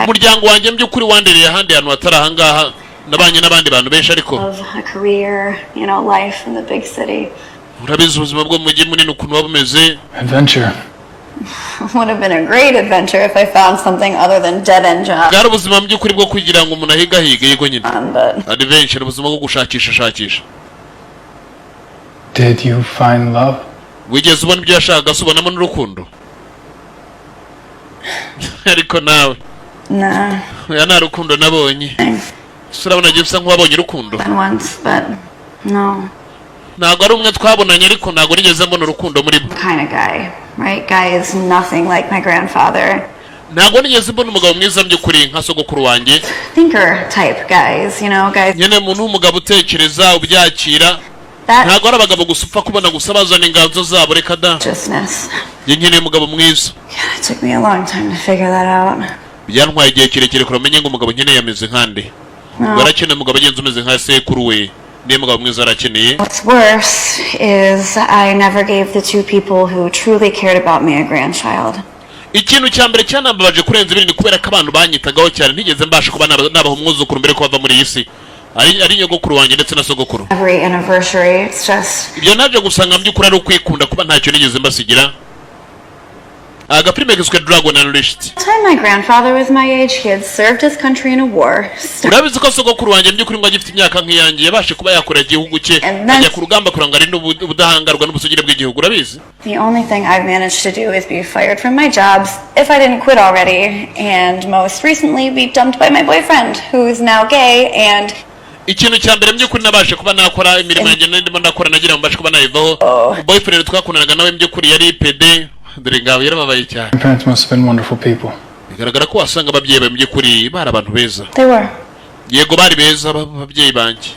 umuryango wanjye mu by'ukuri wandereye ahandi hantu hatari ahangaha nabanye n'abandi bantu benshi ariko Of a career, you know, life in the big city. urabizi ubuzima bwo mu mujyi munini ukuntu waba umeze. Adventure. Would have been a great adventure if I found something other than dead-end jobs. bwari ubuzima mu by'ukuri bwo kugira ngo umuntu ahigahige yego nyine. But Adventure ubuzima bwo gushakisha. Did you find love? wigeze ubona ibyo yashakaga se ubonamo n'urukundo? Ariko nawe nah, oya nta rukundo nabonye. Se urabona agiye usa nk'uwabonye urukundo? been once, but no. Ntabwo ari umwe twabonanye ariko ntabwo nigeze mbona urukundo muri bo. Kind of guy, right? Guy is nothing like my grandfather. Ntabwo nigeze mbona umugabo mwiza mu by'ukuri nka sogokuru wanjye. Thinker type guys, you know, guys. nyine umuntu w'umugabo utekereza ubyakira. That ntabwo ari abagabo gusa upfa kubona gusa bazana inganzo zabo reka da. justness. njye nkeneye umugabo mwiza. Yeah, it took me a long time to figure that out. byantwaye igihe kirekire kugira umenye ngo umugabo nkeneye ameze nkande. No. barakeneye umugabo agenzi umeze nka sekuru we. niyo mugabo mwiza arakeneye. What's worse is I never gave the two people who truly cared about me a grandchild. ikintu cya mbere cyanambabaje kurenza ibindi kubera ko abantu banyitagaho cyane ntigeze mbasha kuba nabaha umwuzukuru mbere ko bava muri iyi si. ari nyogokuru wanjye ndetse na sogokuru. Every anniversary, it's just ibyo nabyo gusanga mu by'ukuri ari ukwikunda kuba ntacyo nigeze mbasigira. agafilime kiswe Dragon Unleashed. the time my grandfather was my age, he had served his country in a war. urabizi ko sogokuru wanjye mu by'ukuri ngo agifite imyaka nk'iyanjye yabashe kuba yakorera igihugu cye And then- ajya ku rugamba kuranga ari n'ubudahangarwa n'ubusugire bw'igihugu urabizi. The only thing I've managed to do is be fired from my jobs, if I didn't quit already, and most recently be dumped by my boyfriend, who is now gay, and ikintu cya mbere mu by'ukuri nabashe kuba nakora imirimo yanjye ndimo ndakora nagira ngo mbashe kuba nayivaho. boyfriend twakundanaga nawe mu by'ukuri yari PD dore ngaho yarababaye cyane. Your parents must have been wonderful people. bigaragara ko wasanga ababyeyi bawe mu by'ukuri bari abantu beza. they were. yego bari beza ababyeyi banjye.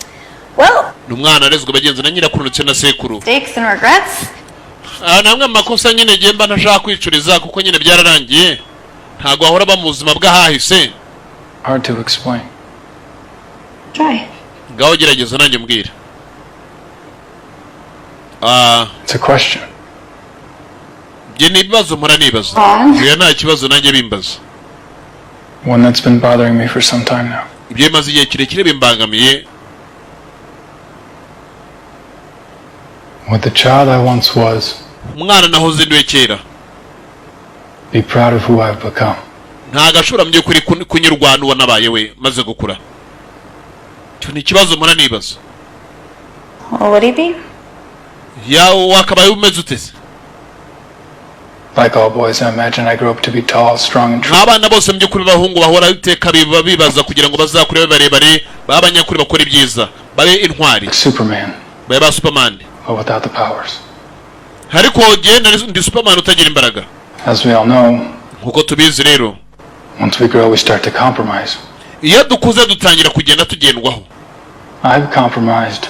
Well, ni umwana arezwe bagenzi na nyirakuru ndetse na sekuru. mistakes and regrets. ni amwe mu makosa nyine ngiye mba ntashaka kwicuriza kuko nyine byararangiye. ntabwo wahora ba mu buzima bw'ahahise. Hard to explain. Try. ngaho gerageza nanjye mbwira. It's a question. njye ni ibibazo mpora nibaza. oya nta kibazo nanjye bimbaza. One that's been bothering me for some time now. ibyo bimaze igihe kirekire bimbangamiye. With the child I once was, umwana nahoze ndiwe kera. be proud of who I've become. ntabwo ashobora mu by'ukuri kunyurwa n'uwo nabaye we maze gukura. icyo ni ikibazo mpora nibaza. What would he be? wakabaye umeze utese. Like all boys, I imagine I grew up to be tall, strong, and true. nk'abana bose mu by'ukuri b'abahungu bahora iteka bibaza kugira ngo bazakure babe barebare babe abanyakuri bakora ibyiza babe intwari Like Superman, babe ba Superman. but without the powers. ariko jye ndi Superman utagira imbaraga. As we all know, nkuko tubizi rero once we grow, we start to compromise. iyo dukuze dutangira kugenda tugendwaho I've compromised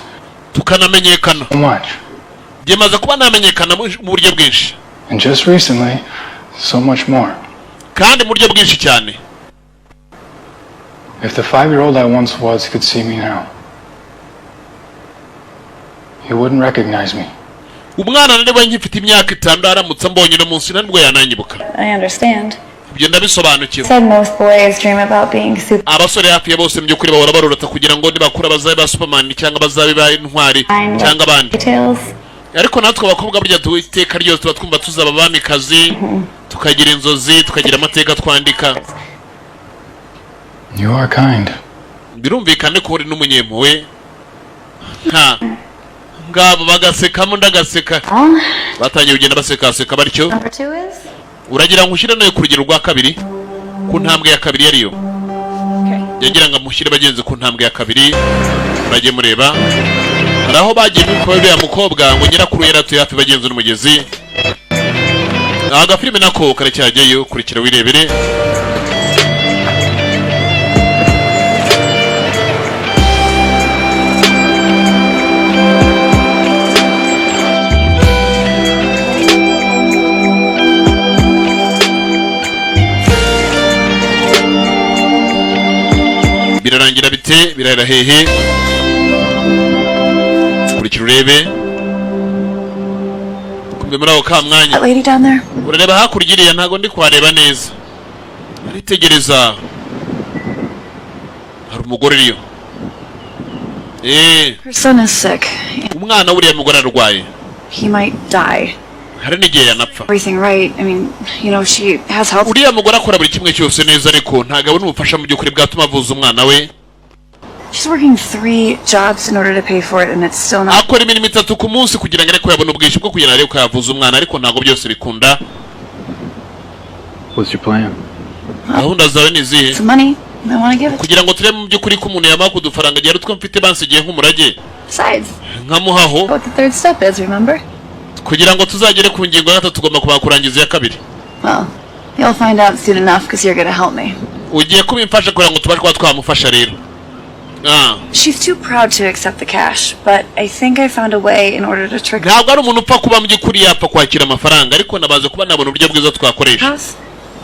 tukanamenyekana. so much. byemaze kuba namenyekana mu buryo bwinshi And just recently, so much more. kandi mu buryo bwinshi cyane. If the 5-year-old I once was could see me now, he wouldn't recognize me. umwana nari nkifite imyaka 5 aramutse ambonye no munsi ntabwo yananyibuka. I understand. ibyo ndabisobanukiwe. Said most boys dream about being super. abasore hafi ya bose mu by'ukuri bahora barorota kugira ngo nibakura bazabe ba Superman cyangwa bazabe ba intwari cyangwa abandi. Details. ariko natwe abakobwa burya iteka ryose tuba twumva tuzaba abamikazi tukagira inzozi tukagira amateka twandika. You are kind. birumvikane ko uri n'umunyempuhwe. ngabo bagasekamo ndagaseka. batangiye kugenda basekaseka batyo. Number 2 is? uragira ngo ushyire nayo ku rugero rwa kabiri ku ntambwe ya kabiri yariyo. yagira ngo amushyire bagenzi ku ntambwe ya kabiri. murajye mureba hari aho bagiye bikora uriya mukobwa ngo nyirakuru yaratuye hafi bagenzi n'umugezi. agafilime nako karacyajyayo kurikira wirebere. irahera hehe kurikira urebe kumbe muri ako ka mwanya That lady down there? urareba hakurya iriya ntago ndi kuhareba neza aritegereza hari umugore iriyo Her son is sick. umwana wuriya mugore arwaye He might die. hari n'igihe yanapfa Everything right. I mean, you know, she has health. uriya mugore akora buri kimwe cyose neza ariko ntago abona ubufasha mu by'ukuri bwatuma avuza umwana we. She's working 3 jobs in order to pay for it, and it's still not. akora imirimo 3 ku munsi kugira ngo ariko yabona ubwishyu bwo kugira ariko yavuza umwana ariko ntago byose bikunda. What's your plan? Gahunda zawe ni zihe? Some money. I want to give it. kugira ngo turebe mu by'ukuri ko umuntu yamaka udufaranga gihe rutwo mfite bansigiye nk'umurage Besides, nkamuhaho what the 3rd step is, remember? kugira ngo tuzagere ku ngingo ya 3 tugomba kubakurangiza ya 2. Well, you'll find out soon enough because you're going to help me. ugiye kubimfasha kugira ngo tubashe kuba twamufasha rero. She's too proud to accept the cash, but I think I found a way in order to trick her. ntabwo ari umuntu upfa kuba mu by'ukuri yapfa kwakira amafaranga ariko nabaze kuba nabona uburyo bwiza twakoresha. House?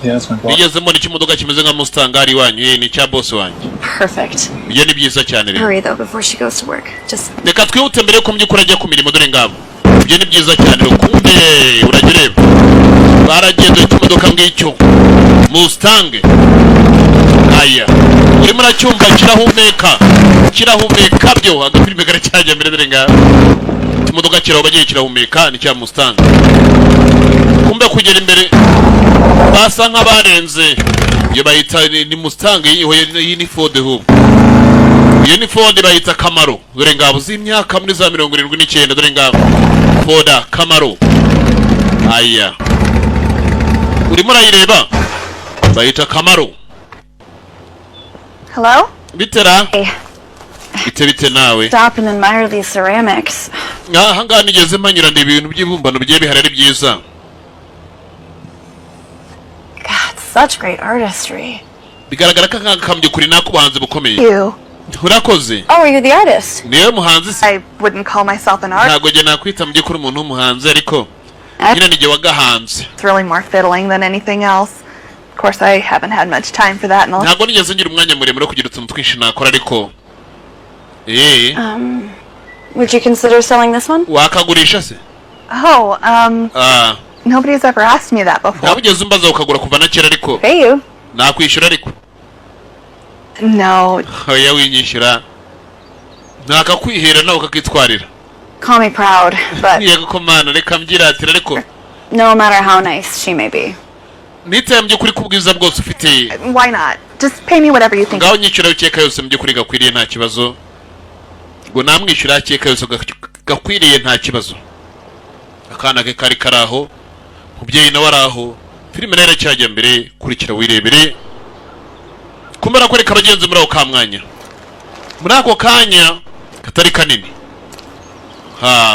Yeah, that's my boss. nigeze mbona ikimodoka kimeze nka Mustang ari wanyu ni cya boss wanjye. Perfect. Iyo ni byiza cyane rero. Hurry though before she goes to work. Just reka twihute mbere ko mu by'ukuri ajya ku mirimo dore ngabo. Ibyo ni byiza cyane rero kumbe uragireba baragenda imodoka ngicyo Mustang. aya urimo uracyumva kirahumeka byo agafilime karacyajya mbere dore ngabo. imodoka kiraho bagiye kirahumeka ni cya Mustang. kumbe kugera imbere basa nk'abarenze iyo bayita ni Mustang iyi ni Ford hub. iyo ni Ford bayita Camaro dore ngabo z'imyaka muri za 79 dore ngabo Ford Camaro. aya urimo urayireba bayita Camaro. hello? bitera Hey, bite nawe. stop and admire these ceramics. aha ngaha nigeze mpanyura ndi ibintu by'ibumbano bigiye bihari ari byiza. God, such great artistry. bigaragara ko akambye kuri nako buhanzi bukomeye. You. urakoze. Oh, are you the artist? niwe muhanzi se. I wouldn't call myself an artist. ntago jye nakwita mu by'ukuri umuntu w'umuhanzi ariko nyine nijye wagahanze. It's really more fiddling than anything else. Of course, I haven't had much time for that. ntago nigeze ngira umwanya muremure wo kugira utuntu twinshi nakora ariko Would you consider selling this one? wakagurisha se. Oh, nobody's ever asked me that before. ntabwo ugeze umbaza ukagura kuva na kera ariko Pay you? nakwishyura ariko. No. oya winyishyura nakakwihera nawe ukakitwarira. Call me proud, but yego ko mana reka mbyiratira ariko no matter how nice she may be. nitaye mu by'ukuri kubwiza bwose ufite Why not? Just pay me whatever you think. ngaho nyishyura ukeka yose mu by'ukuri gakwiriye nta kibazo. ngo namwishyura akeka yose gakwiriye nta kibazo. akana ke kari karaho mubyeyi nawe araho filime nayo iracyajya mbere kurikira wirebere kumara kwereka abagenzi muri ako ka mwanya muri ako kanya katari kanini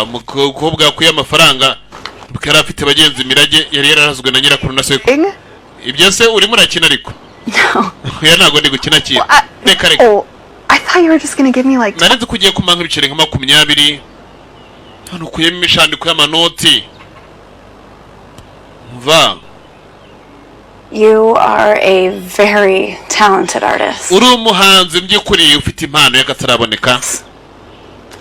umukobwa yakuye amafaranga yari afite abagenzi imirage yari yararazwe na nyirakuru na sekuru. ibyo se urimo urakina ariko oya ntabwo ndi gukina kintu reka reka. Oh, I thought you were just gonna give me like. nari nzi ko ugiye kumpa nk'ibiceri nka 20 hano ukuyemo imishandiko y'amanoti mva. You are a very talented artist. uri umuhanzi by'ukuri ufite impano y'akataraboneka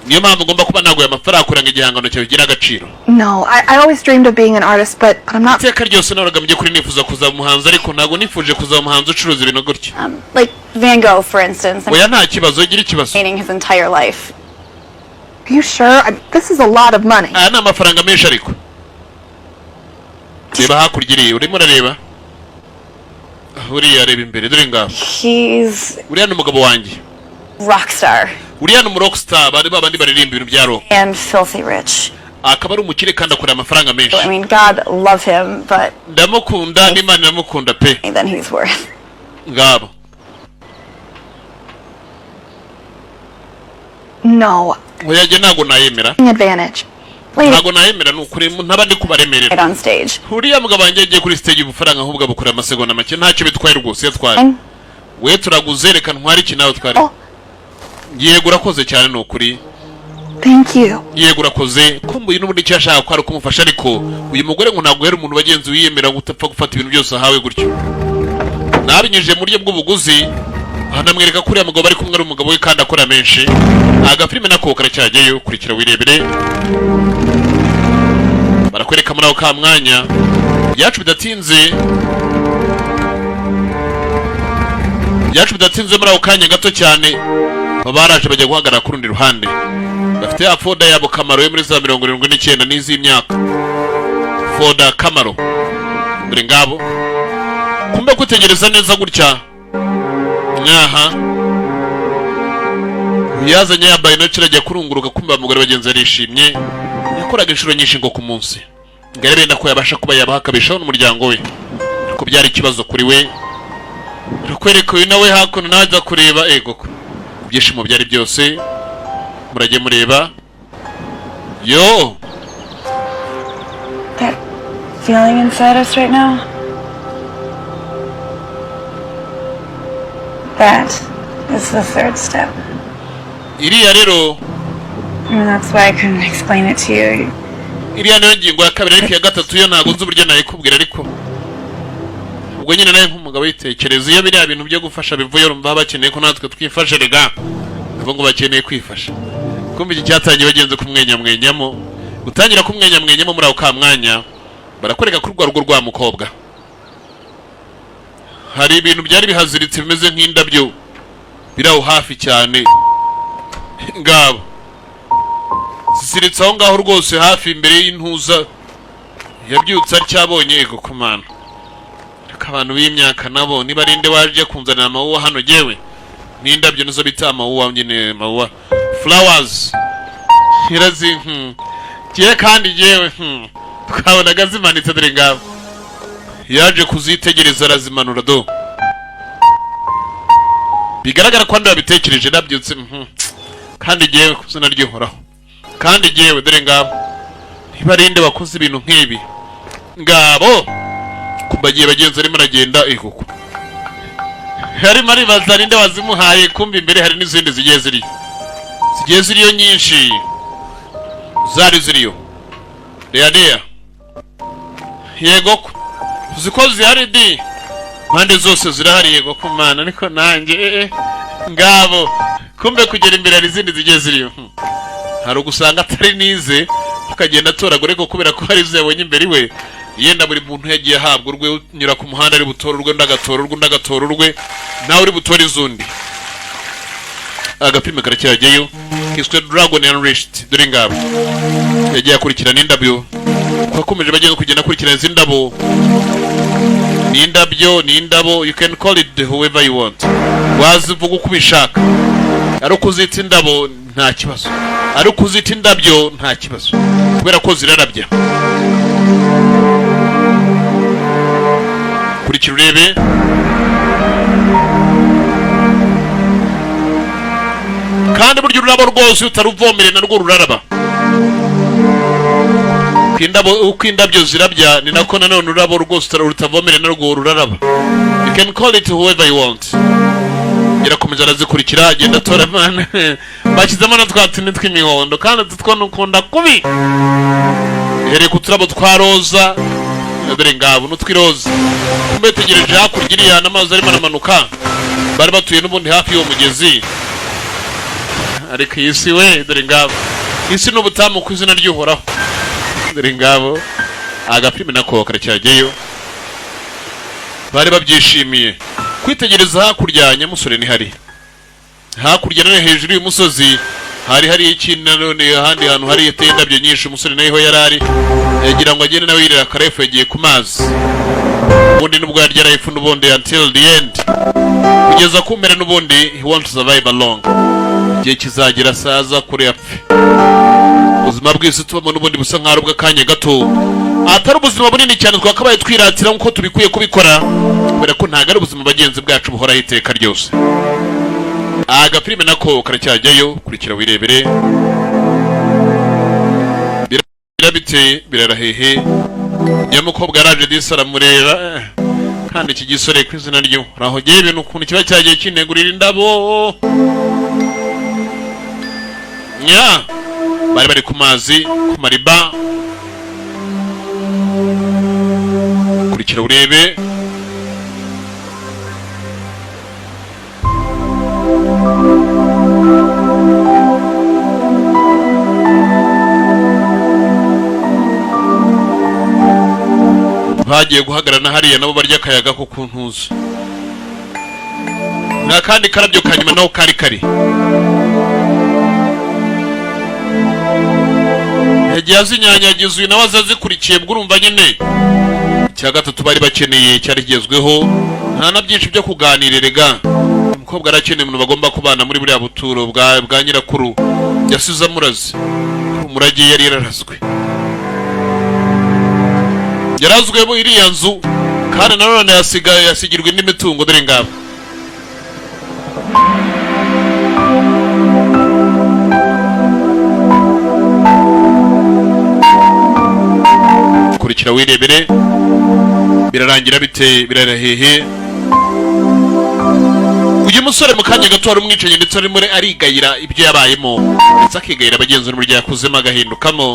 niyo mpamvu ngomba kuba naguye amafaranga kugira ngo igihangano cyawe kigira agaciro. No, I always dreamed of being an artist, but I'm not. iteka ryose nahoraga by'ukuri nifuza kuzaba umuhanzi ariko ntabwo nifuje kuzaba umuhanzi ucuruza ibintu gutyo. Like Van Gogh, for instance. oya nta kibazo gira ikibazo. Painting his entire life. Are you sure? This is a lot of money. aya ni amafaranga menshi ariko. reba hakurya iriya urimo urareba uriya reba imbere dore ngaho. He's uriya ni umugabo wanjye. rockstar uriya ni umurockstar bari babandi baririmba ibintu bya rock. and filthy rich. akaba ari umukire kandi akorera amafaranga menshi. I mean, God love him, but ndamukunda n'Imana iramukunda pe. than he's worth. ngabo. No. oya jye ntabwo nayemera. Advantage. ntabwo nayemera ni ukuri ntaba ndi kubaremerera. Right on stage. uriya mugabo wanjye yagiye kuri stage ubufaranga ahubwo abukorera amasegonda make ntacyo bitwaye rwose yatwaye. we turaguze reka ntware iki nawe twari. yego urakoze cyane ni ukuri. Thank you. yego urakoze kumbuye n'ubundi icyo yashaka ko ari ukumufasha ariko uyu mugore ngo ntabwo yari umuntu bagenzi wiyemera gutapfa gufata ibintu byose ahawe gutyo. nabinyujije mu buryo bw'ubuguzi hanamwereka kuri umugabo bari kumwe ari umugabo we kandi akora menshi. Agafilme nako karacyajyayo kurikira wirebere. Barakwereka muri ako ka mwanya byacu bidatinze muri ako kanya gato cyane baraje bajya guhagarara ku rundi ruhande. Bafite ya Foda yabo Camaro yo muri za 79 n'iz'imyaka. Foda Camaro dore ngabo kumbe kutegereza neza gutya nyaha yazanye ya binocular ajya kurunguruka kumbe abagore bagenzi arishimye. Yakoraga inshuro nyinshi ngo ku munsi ngarebe ndako yabasha kuba yabahakabishaho n'umuryango we ko byari ikibazo kuri we. Rukwereka uyu nawe hakuno naza kureba ego byishimo byari byose murage mureba yo. That feeling inside us right now, that is the third step. Iriya rero And that's why I couldn't explain it to you. iriya niyo ngingo ya kabiri ariko ya gatatu yo ntago nzi uburyo nayikubwira ariko ubwo nyine nawe nk'umugabo yitekereza iyo biriya bintu byo gufasha bivuye urumva bakeneye ko natwe twifashe rega abo ngo bakeneye kwifasha. Kumva iki cyatangiye bagenze kumwenyamwenyamo gutangira kumwenyamwenyamo muri ako ka mwanya barakwereka kuri rwa rugo rwa mukobwa hari ibintu byari bihaziritse bimeze nk'indabyo biraho hafi cyane ngabo zisiritse aho ngaho rwose hafi imbere y'intuza yabyutse acyabonye ego kumana. Abantu b'imyaka nabo niba rinde waje kunzanira amawuwa hano jewe n'indabyo nizo bita amawuwa nyine mawuwa flowers irazi kiye kandi jewe twabonaga zimanitse dore ngabo yaje kuzitegereza arazimanura do bigaragara ko andi babitekereje nabyutse kandi jewe kuzina ryihoraho kandi jewe dore ngabo niba rinde bakoze ibintu nk'ibi ngabo kubagiye bagenzi arimo aragenda ikuko harimo aribaza rinde wazimuhaye kumva imbere hari n'izindi zigiye ziriyo nyinshi zari ziriyo reya yego uziko zihari di mpande zose zirahari yego kumana ariko nanjye ngabo kumbe kugera imbere hari izindi zigiye ziriyo hari ugusanga atari nize ukagenda atoragura ariko kubera ko hari izo yabonye imbere iwe yenda buri muntu yagiye ahabwa urwe unyura ku muhanda ari butora urwe ndagatora urwe nawe uri butora izundi. Agapime karacyajyayo kiswe Dragon Unleashed dore ngabo yagiye akurikirana indabyo kwakomeje bagiye kugenda akurikirana izi ndabo n'indabo you can call it whoever you want wazivuga uko ubishaka ari ukuzita indabo nta kibazo ari ukuzita indabyo nta kibazo kubera ko zirarabya. Kurikira urebe kandi buryo ururabo rwose utaruvomere narwo ruraraba uko indabyo zirabya ni nako nanone ururabo rwose utavomere narwo ruraraba. You can call it whoever you want. Irakomeza arazikurikira agenda atora man bashyizemo na twa tuni tw'imihondo kandi tutwo nukunda kubi here ku turabo twa roza dore ngabo n'utwiroza kumbe tegereje hakurya iriya n'amazi arimo aramanuka bari batuye n'ubundi hafi y'uwo mugezi ariko isi we dore ngabo isi n'ubutamu ku izina ry'uhoraho dore ngabo agapime nako karacyajyayo bari babyishimiye kwitegereza hakurya nyamusore ni hari hakurya none hejuru y'umusozi hari ikintu none ahandi hantu hari indabyo nyinshi umusore naho yarari yagira ngo agende nawe yirira karefu yagiye ku mazi ubundi nubwo yarya life n'ubundi until the end kugeza kumera n'ubundi he wants to survive along igihe kizagira saza kuri apfe ubuzima bwese tubamo n'ubundi busa nk'ari ubw'akanya gato atari ubuzima bunini cyane twakabaye twiratira nk'uko tubikwiye kubikora kubera ko ntago ari ubuzima bagenzi bwacu buhoraho iteka ryose. Agapilime nako karacyajyayo kurikira wirebere birabite birarahehe nyamukobwa araje disi aramureba kandi iki gisore ku izina ryo raho giye ibintu ukuntu kiba cyagiye kinegurira indabo nya bari ku mazi ku mariba kurikira urebe bagiye guhagarana hariya nabo barya akayaga ko kuntuza nta kandi karabyo kanyuma naho kari yagiye azinyanyagiza uyu nawe azazikurikiye bwo urumva nyine icya gatatu bari bakeneye cyari kigezweho nta na byinshi byo kuganiriraga umukobwa arakeneye umuntu bagomba kubana muri buriya buturo bwa nyirakuru yasize amuraze umurage yari yararazwe yarazwemo iriya nzu kandi nanone yasigirwa indi mitungo dore ngabo kurikira wirebere birarangira bite birarahehe uyu musore mu kanya gato wari umwicanyi ndetse arimo arigayira ibyo yabayemo ndetse akigayira abagenzi n'uburyo yakuzemo agahindukamo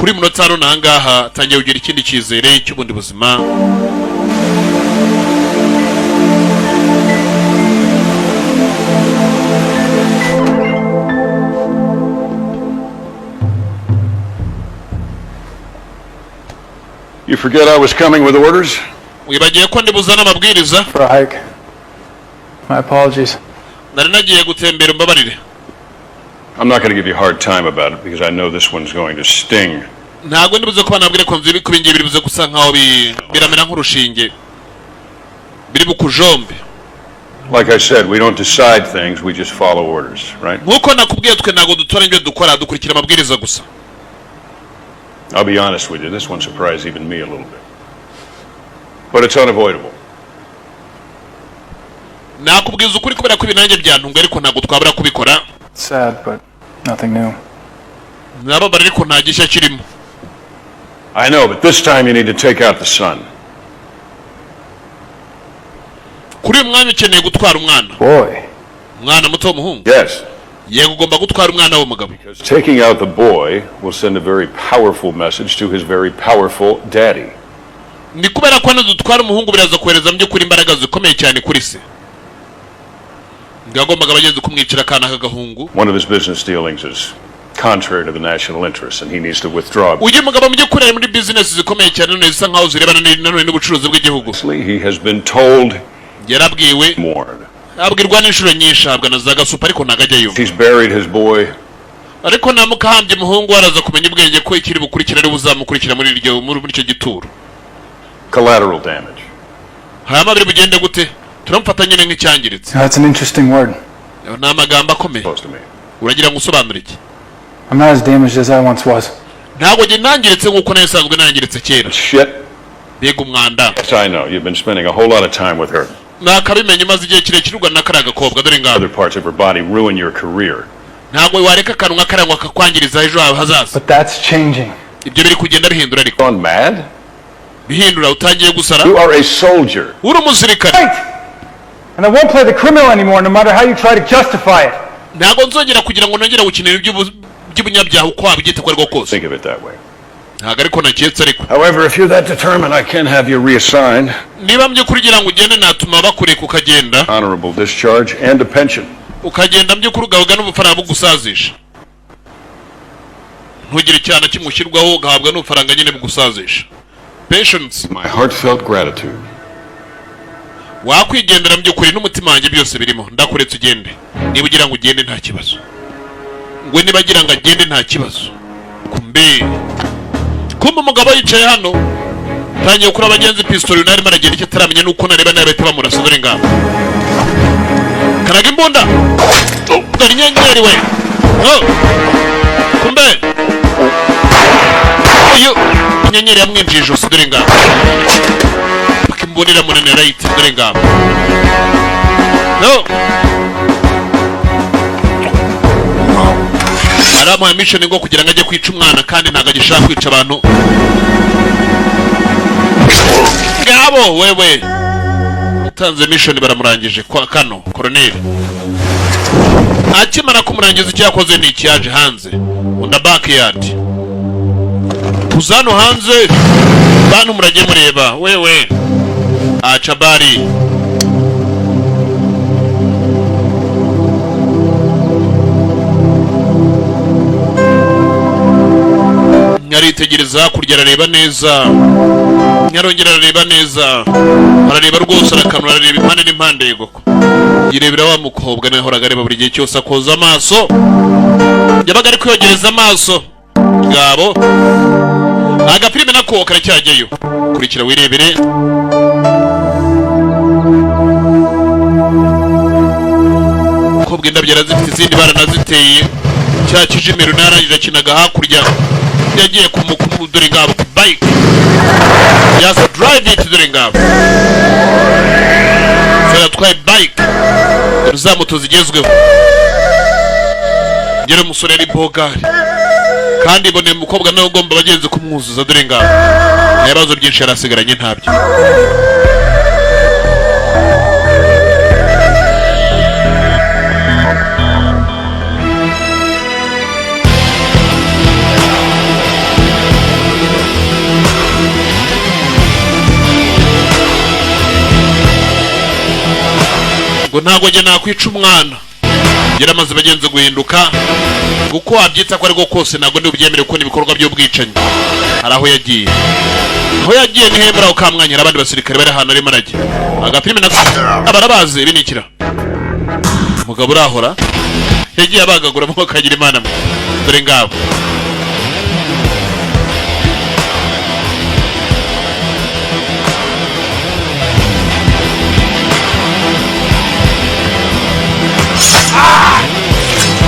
kuri munota hano n'ahangaha atangiye kugira ikindi cyizere cy'ubundi buzima You forget I was coming with orders? wibagiye ko ndibuzana amabwiriza For a hike. My apologies. nari nagiye gutembera umbabarire I'm not going to give you a hard time about it because I know this one's going to sting. ntabwo ndibuze ko banabwire ko nzi kubingiye biribuze gusa nkaho biramera nk'urushinge biri bukujombe. Like I said, we don't decide things, we just follow orders, right? nkuko nakubwiye twe ntabwo dutora ibyo dukora dukurikira amabwiriza gusa. I'll be honest with you, this one surprised even me a little bit. But it's unavoidable. nakubwiza ukuri kubera ko ibinange byantunga ariko ntabwo twabura kubikora. Sad, but nothing new. nababara ariko nta gishya kirimo. I know, but this time you need to take out the son. kuri uyu mwanya ukeneye gutwara umwana. Boy. umwana muto w'umuhungu. Yes. yego ugomba gutwara umwana w'umugabo. Because taking out the boy will send a very powerful message to his very powerful daddy. ni kubera ko dutwara umuhungu biraza kohereza mu by'ukuri imbaraga zikomeye cyane kuri se. ngagombaga abagenzi kumwicira akana k'agahungu. One of his business dealings is contrary to the national interest and he needs to withdraw. uyu mugabo mu by'ukuri ari muri business zikomeye cyane none zisa nkaho zirebana n'ubucuruzi bw'igihugu. He has been told, yarabwiwe, warned. abwirwa n'inshuro nyinshi ahabwa na za gasupa ariko nagajyayo. He's buried his boy. ariko namukahambye umuhungu araza kumenya ubwenge ko ikiri bukurikira ari buzamukurikira muri icyo gituro. Collateral damage. hanyuma biri bugende gute? turamufata nyine nk'icyangiritse. That's an interesting word. ni amagambo akomeye. uragira ngo usobanure iki? I'm not as damaged as I once was. ntabwo njye nangiritse nk'uko nayo isanzwe nangiritse kera. Shit. mbega umwanda. Yes, I know. You've been spending a whole lot of time with her. nakabimenye maze igihe kirekire urwana n'akariya gakobwa dore ngabo. Other parts of her body ruin your career. ntabwo wareka akanwa karangwa kakwangiriza ejo hawe hazaza. But that's changing. ibyo biri kugenda bihindura ariko. Gone mad? bihindura utangiye gusara. You are a soldier. uri umusirikare. Right! And I won't play the criminal anymore no matter how you try to justify it. ntabwo nzongera kugira ngo nongere gukinira iby'ubunyabyaha uko wabyita ko ariko kose. Think of it that way. ntabwo ariko naketse ariko. However, if you're that determined, I can have you reassigned. niba mby'ukuri ugira ngo ugende natuma bakureka ukagenda. Honorable discharge and a pension. ukagenda mby'ukuri ugahabwa n'ubufaranga bwo gusazisha. ntugire icyana kimwe ushyirwaho ugahabwa n'ubufaranga nyine bugusazisha. Patience. My heartfelt gratitude. wakwigendera mby'ukuri n'umutima wanjye byose birimo ndakuretse ugende. niba ugira ngo ugende nta kibazo. ngo niba agira ngo agende nta kibazo. kumbe umugabo yicaye hano tangiye kuri abagenzi pistol narimo aragenda icyo ataramenya nuko nareba bahita bamurasa dore ngabo. karaga imbunda. dore inyenyeri we. kumbe uyu inyenyeri yamwinjije ijosi dore ngabo. paka imbunda iramunanira right dore ngabo. aramuha mission ngo kugira ngo ajye kwica umwana kandi ntabwo agishaka kwica abantu. ngabo wewe utanze mission baramurangije kwa kano colonel. akimara kumurangiza icyo yakoze ni ikiyaje hanze unda backyard. kuzano hanze bantu murage mureba wewe achabari. aritegereza hakurya arareba neza, yarongera arareba neza, arareba rwose arakanura, arareba impande n'impande yegoko. Yirebera wa mukobwa nahoraga areba buri gihe cyose akoza amaso, yabaga ari kwiyogereza amaso ngabo. Agafilime nako karacyajyayo, kurikira wirebere. Mukobwa indabyo yarazifite, izindi baranaziteye, cya kijimiro narangije akinaga hakurya, yagiye dore ngabo ku bike, just drive it, dore ngabo yatwaye bike, za moto zigezweho. Ngere umusore ari bogari, kandi ibone umukobwa nawe ugomba abagenzi kumwuzuza, dore ngabo nta bibazo byinshi yarasigaranye ntabyo. Ngo ntago njye nakwica umwana, ngera amaze bagenzi guhinduka, kuko wabyita ko ariko kose ntago ndibubyemere ko n'ibikorwa by'ubwicanyi. Hari aho yagiye, ni hembura aho kamwanya, abandi basirikare bari ahantu arimo arajya. Agafilime nako abarabazi binikira, umugabo urahora yagiye abagaguramo bakagira imana mwe, dore ngabo.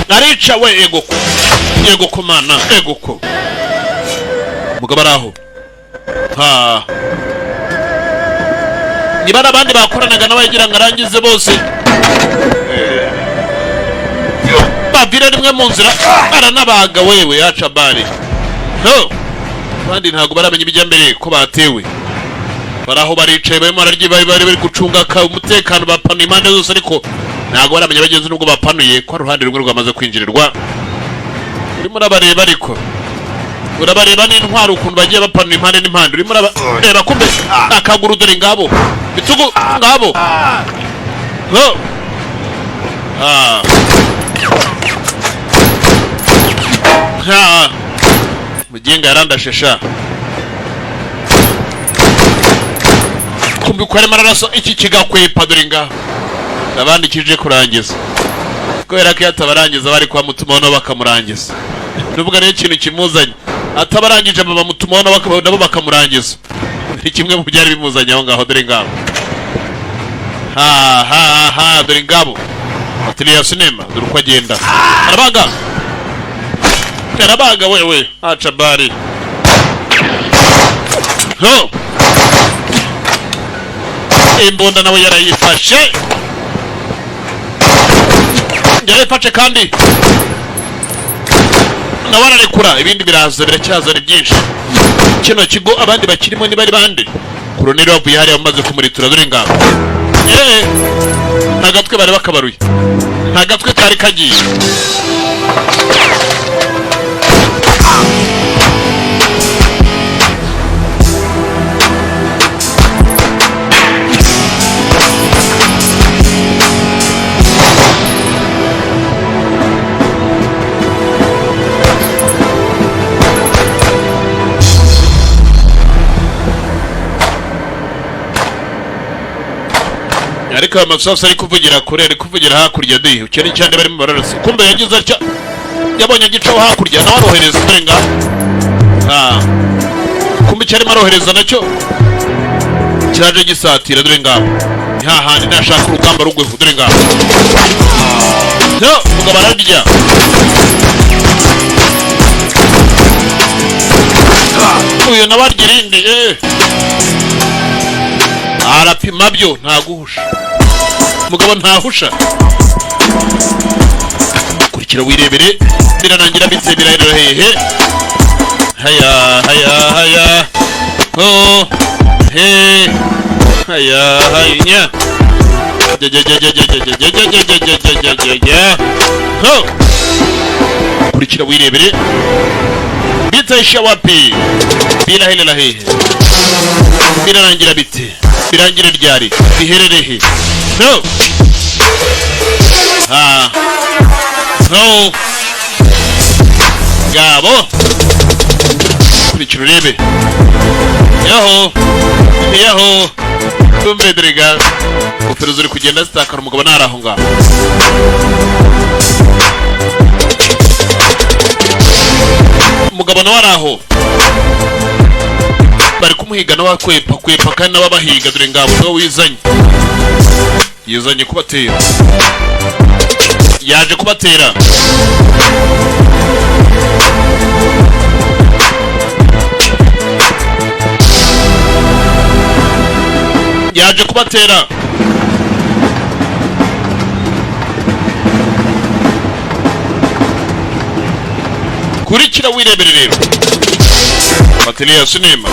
Arica we, egoko mana, egoko. Mugabo araho, niba n'abandi bakoranaga n'abagira ngo arangize bose, bavira rimwe mu nzira baranabaga wewe yaca bari. No, abandi ntago baramenya ibijya mbere ko batewe. Baraho baricaye barimo bari gucunga umutekano, bapanuye impande zose, ariko ntago baramenya abagenzi nubwo bapanuye ko uruhande rumwe rwamaze kwinjirirwa. Urimo urabareba, ariko urabareba n'intwaro ukuntu bagiye bapanuye impande n'impande. Urimo urabareba kumbe akaguru, dore ngabo bitugu ngabo. Mugenga yarandashesha, kumbi ko arimo ararasa iki kigakwepa, dore ngaho abandi kije kurangiza, kubera ko yatabarangiza bari kwa mutumaho nabo bakamurangiza. Nuvuga rero ikintu kimuzanye, atabarangije mama mutumaho nabo bakamurangiza, ni kimwe mu byari bimuzanye aho ngaho, dore ngabo. Dore ngabo atelier ya sinema, dore uko agenda arabaga wewe aca bari. Imbunda nawe yarayifashe, yarayifashe kandi nawe ararekura. Ibindi biraza, biracyaza ari byinshi. Kino kigo abandi bakirimo ni bari bande, koroneli wavuye hariya bamaze kumuritura, dore ngabo. Nta gatwe bari bakabaruye, nta gatwe kari kagiye. Ariko amasasu ari kuvugira kure, ari kuvugira hakurya de, ukene cyane barimo bararasa. Kumbe yagize atya, yabonye gicaho hakurya nawe arohereza, dore ngabo. Kumbe cyarimo arohereza nacyo cyaje gisatira, dore ngabo. Hahandi nashaka urugamba rugweho, dore ngabo. Mugabo ararya, uyu nawe arya irindi, arapima byo ntaguhusha. Mugabo ntahusha, kurikira wirebere, biranangira bitse birahera hehe. Haya haya kurikira wirebere, bitaisha wapi, birahera hehe, biranangira bite, birangira ryari, bihererehe. Ngabo kurikira urebe. Yaho tumbe diriga ingofero ziri kugenda zitakara umugabo naraho ngaho. Umugabo nawe araho bari kumuhiga nawe kwepa kandi nawe abahiga dore ngabo niwe wizanye yizanye kubatera yaje kubatera yaje kubatera kurikira wirebere rero Matilia sinema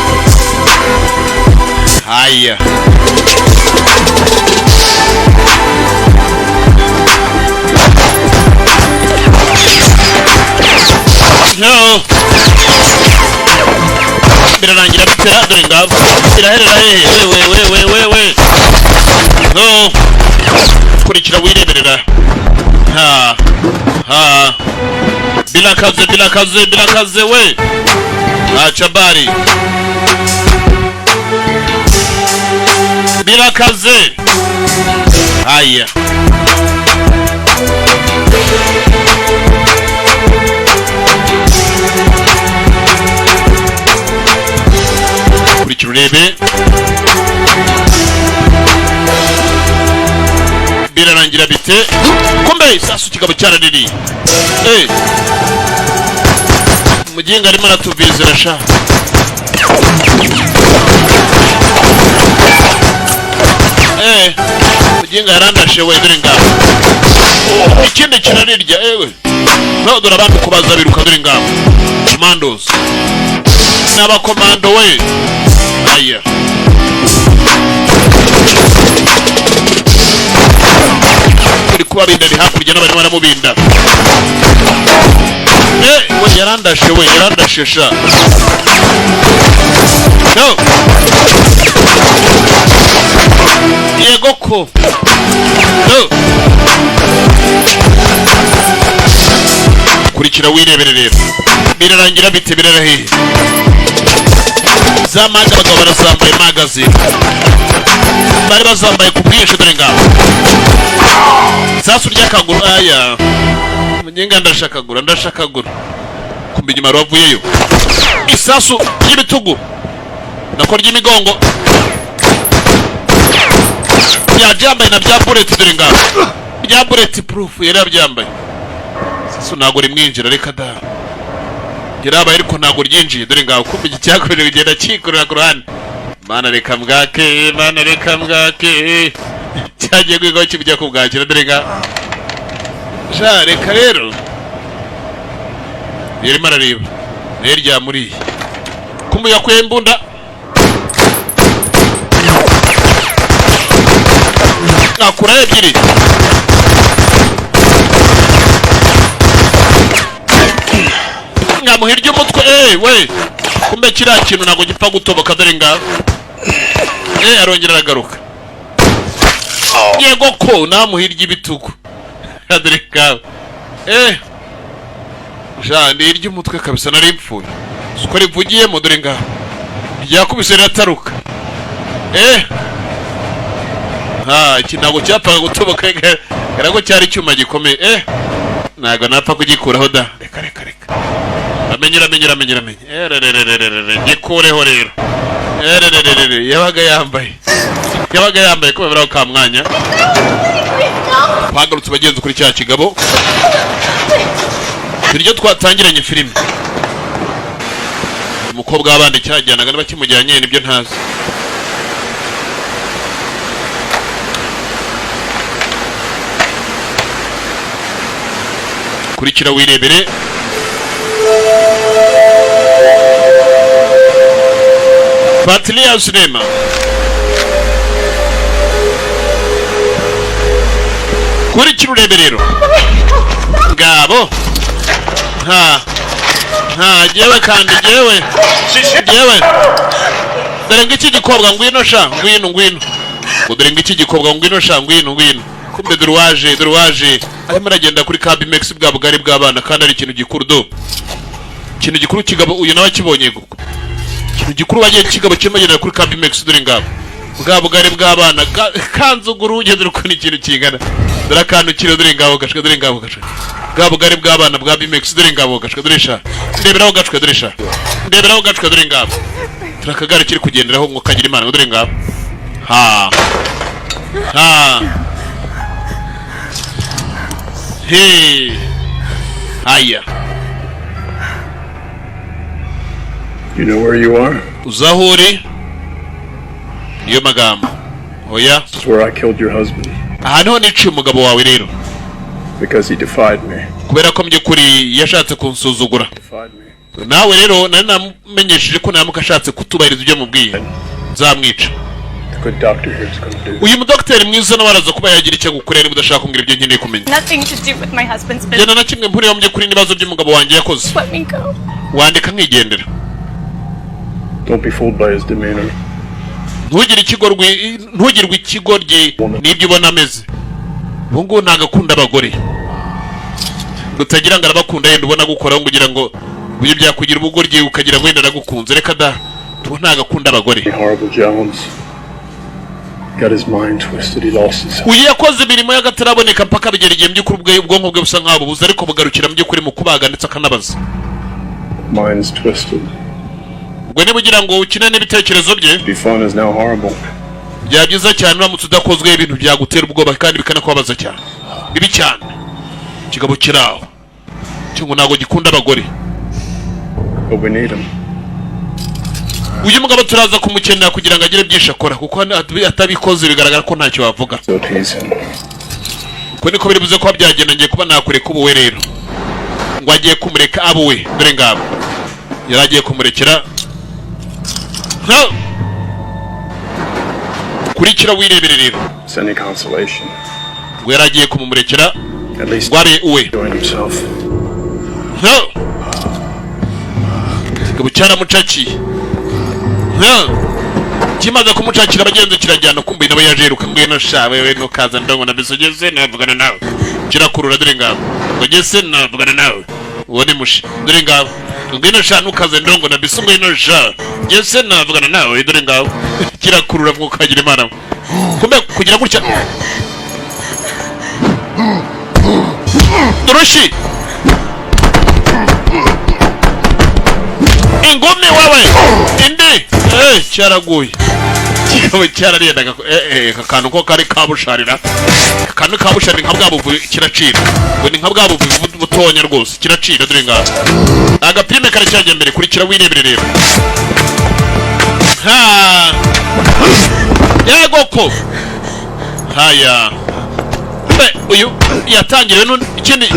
haya no birarangira bitera dore ngabo biraherera we no kurikira wireberera ha bila kaze we achabari bila kaze haya kurikira urebe birarangira bite kumbe sasu kigabo cyaraniriye muginga arimo aratuvizira sha muginga yarandashe we dore ngabo ikindi kirarirya no dore abandi kubaza biruka dore ngabo commandos n'abakomando we aya kuri kubabinda ni hakurya n'abari baramubinda we yarandashe sha no yego ko no kurikira wirebere rero birarangira bite birarahiye za maga abagabo barazambaye magazine bari bazambaye ku bwinshi dore ngabo sasu ry'akaguru aya munyenga ndashakagura kumbe inyuma bavuyeyo isasu y'ibitugu nako ry'imigongo byambaye na bya bullet dore ngabo bya bullet proof yari abyambaye sasu nago rimwinjira reka da yarabaye ariko nago ryinjiye dore ngabo kumbe icyakorera kugenda kikorera ku ruhande mana reka mbwake cyagiye kwigaho kibijya kubwakira dore ngabo ja reka rero yarimo arareba nayo ryamuriye kumbe yakuye imbunda akura ebyiri ngamuhirya umutwe we kumbe kiriya kintu ntabwo gipfa gutoboka dore ngaho arongera aragaruka yego ko namuhirya ibitugu dore ngaho jane irya umutwe kabisa nari mpfuye uko rivugiyemo dore ngaho ryakubise rirataruka iki ntabwo cyapfaga gutoboka ko cyari icyuma gikomeye ntabwo napfa kugikuraho da reka amenye gikureho rero yabaga yambaye ko babiraho ka mwanya twagarutse bagenzi kuri cya kigabo biryo twatangiranye filime umukobwa w'abandi cyajyanaga n'abakimujyanye nibyo ntazi kurikira wirebere Matilia sinema kurikira urebe rero ngabo jewe kandi jewe dore ngiki gikobwa ngwino sha ngwino dore ngiki gikobwa ngwino sha ngwino kumbe duruwaje arimo aragenda kuri Cabimex bwa bugari bw'abana kandi ari ikintu gikuru kigabo uyu nawe akibonye guko ikintu gikuru bagiye kigabo kimagendera kuri Cabimex dore ngabo bwa bugari bw'abana kanzuguru ugeze uko ni ikintu kingana dore akantu kiro dore ngabo gashwe dore ngabo gashwe bwa bugari bw'abana bwa Bimex dore ngabo gashwe dore sha ndeberaho gashwe dore sha ndeberaho gashwe dore ngabo turakagara kiri kugenderaho ngo kagira imana dore ngabo ha hey aya. You know where you are? Uzahuri niyo magambo oya. This is where I killed your husband. Ahantu niciye umugabo wawe rero Because he defied me. kubera ko mbyukuri yashatse kunsuzugura. Defied me. Nawe rero nari namenyesheje ko namuka ashatse kutubahiriza ibyo mubwiye nzamwica. The good doctor here is going to do. Uyu mudokiteri mwiza n'abaraza kuba yagira icyo gukorera mudashaka kumbwira ibyo nkeneye kumenya. Nothing to do with my husband's business. Jana na kimwe mpuriye mu byukuri nibazo by'umugabo wanjye yakoze. Let me go. Wandika nkigendera. Don't be fooled by his demeanor. Ntugirwe ikigoryi n'ibyo ubona ameze. Ubu ngubu ntagakunda abagore. Rutagira ngo arabakunda yenda ubona gukora kugira ngo uyu byakugira ubugoryi ukagira ngo yenda aragukunze reka da. Tu ntagakunda abagore. Horrible Jones. Got his mind twisted. He lost his. Uyu yakoze imirimo y'agataraboneka mpaka bigera igihe by'ukuri ubwonko bwe busa nk'abo buza ariko bugarukira mu by'ukuri mu kubaga ndetse akanabaza. Mind's twisted. Ubwo niba ugira ngo ukine n'ibitekerezo bye. Be fun is now horrible. Byabyiza cyane uramutse udakozwe ibintu byagutera ubwoba kandi bikanakubabaza cyane. Bibi cyane. Kigabo kiraho. Cyangwa nago gikunda abagore. But we need him. Uyu mugabo turaza kumukenera kugira ngo agire byinshi akora kuko atabikoze bigaragara ko ntacyo wavuga. So tease him. Ko niko biribuze ko byagenda ngiye kuba nakureka ubu we rero. Ngo agiye kumureka abo we dore ngabo. Yaragiye kumurekera. No. Kurikira wirebere rero. Any consolation. Ngo yaragiye kumumurekera. At least Gware uwe. doing himself. No. Kigabo cyaramucakiye. No. Kimaze kumucakira abagenzi kirajyana kumbe nabo yajeruka ngweno sha wewe no kaza ndongo na bisogeze navugana nawe. Kirakurura dore ngabo. Ngo gese navugana nawe. Uwone mushi dore ngabo. Ngwino sha nukaze ndongo na bisungwe no sha. Gese navugana nawe dore ngabo. Kirakurura ngo kagira imana. Kumbe kugira gutya. Doroshi. Ingome wawe. Inde. Cyaraguye. Kikaba cyararendaga akantu ko kari kabusharira. Akantu kabusharira nka bwabuvu kiracira. Ngo ni nka bwabuvu butonya rwose kiracira dore ngaho. Agapime kare cyajya mbere kurikira wirebere rero. Ha. Yagoko. Haya. Uyu yatangiriwe ikindi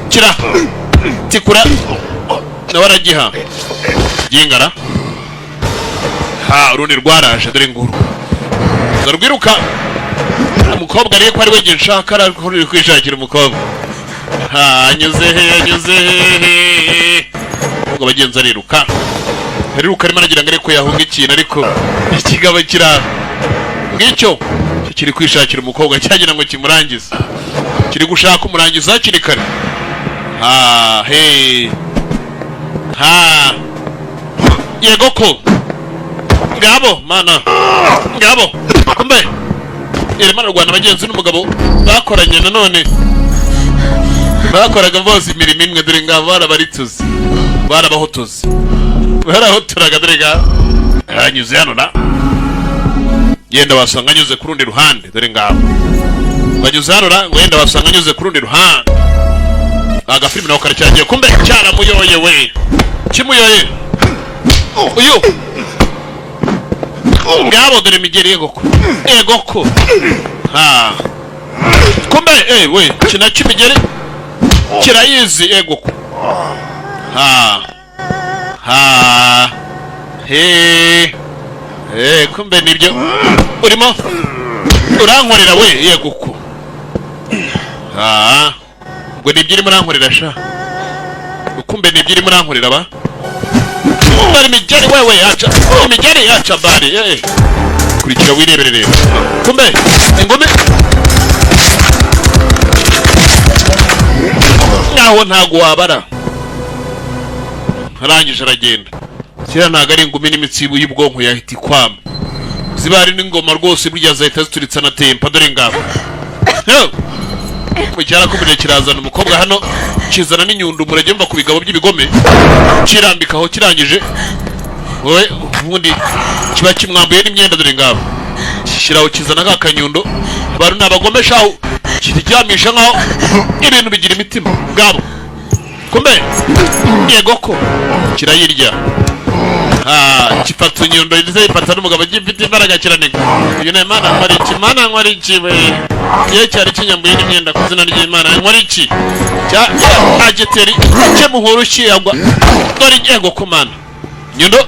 kira tikura nawaragiha gingara ha urundi rwaraje dore nguru zarwiruka umukobwa rero ko ari we nshaka ari kwishakira umukobwa ha anyuze he ngo bagenza ariruka arimo aragira ngo ariko yahunga ikintu ariko ikigabo kira ngicyo kiri kwishakira umukobwa cyagira ngo kimurangize kiri gushaka umurangiza kiri kare ha he ha yegoko ngabo mana ngabo kumbe irema rwanda bagenzi n'umugabo bakoranye nanone bakoraga bose imirimo imwe dore ngabo barabarituze barabahotoze barahotoraga dore ngabo hanyuze hano na yenda wasanga anyuze ku rundi ruhande dore ngabo banyuze hano ngo yenda wasanga anyuze ku rundi ruhande agafilime naho karacyagiye kumbe cyaramuyoye we kimuyoye uyu ngabo dore migeri egoko ha kumbe we kina kimigeri kirayizi egoko ha he kumbe nibyo urimo urankorera we yegoko ngo nibyo urimo urankorera sha kumbe nibyo urimo urankorera ba bari migeri wewe yaca imigeri yaca bari kurikira wirebere rero kumbe ingome naho ntago wabara arangije aragenda kera ntago ari ingumi n'imitsibo y'ubwonko yahita ikwama zibari n'ingoma rwose burya zahita zituritsa na tempa dore ngabo mu cyara kumure kirazana umukobwa hano kizana n'inyundo murage mva ku bigabo by'ibigome kirambikaho kirangije wowe ubundi kiba kimwambuye n'imyenda dore ngabo shiraho kizana ka kanyundo abantu nabagomeshaho kiryamisha nkaho ibintu bigira imitima ngabo kumbe yego ko kirayirya kifata inyundo ndetse ifata n'umugabo gifite imbaraga kiranega uyu ne mana nkora iki mana nkora iki we ye cyari kinyambuye n'imyenda kuzina ry'Imana nkora iki cya ageteri cye muhoro cyagwa dore yego ko mana nyundo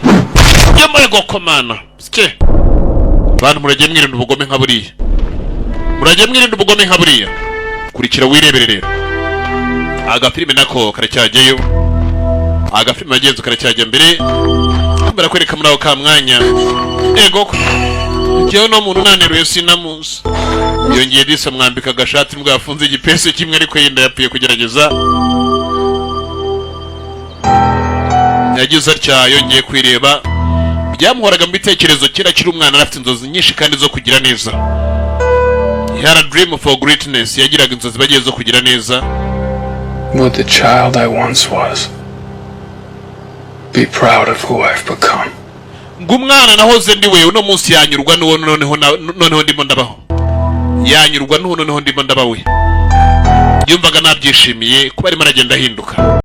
yego ko mana ske bantu murage mwirinda ubugome nka buriya murage mwirinda ubugome nka buriya kurikira wirebere rero agafilime nako karacyajyayo agafilime agenzo karacyajya mbere mbara kwereka muri aho ka mwanya ego cyo no muntu naneruye sinamuzi yongeye disa mwambika gashati mbwa yafunze igipese kimwe ariko yenda yapfuye kugerageza yagize atya yongeye kwireba byamuhoraga mu bitekerezo kira kiri umwana afite inzozi nyinshi kandi zo kugira neza yara dream for greatness yagiraga inzozi bagiye zo kugira neza Would the child I once was be proud of who I've become? ngumwana nahoze ndi wewe no munsi yanyurwa noneho ndimo ndabaho yanyurwa noneho ndimo ndabawe yumvaga nabyishimiye kuba arimo aragenda ahinduka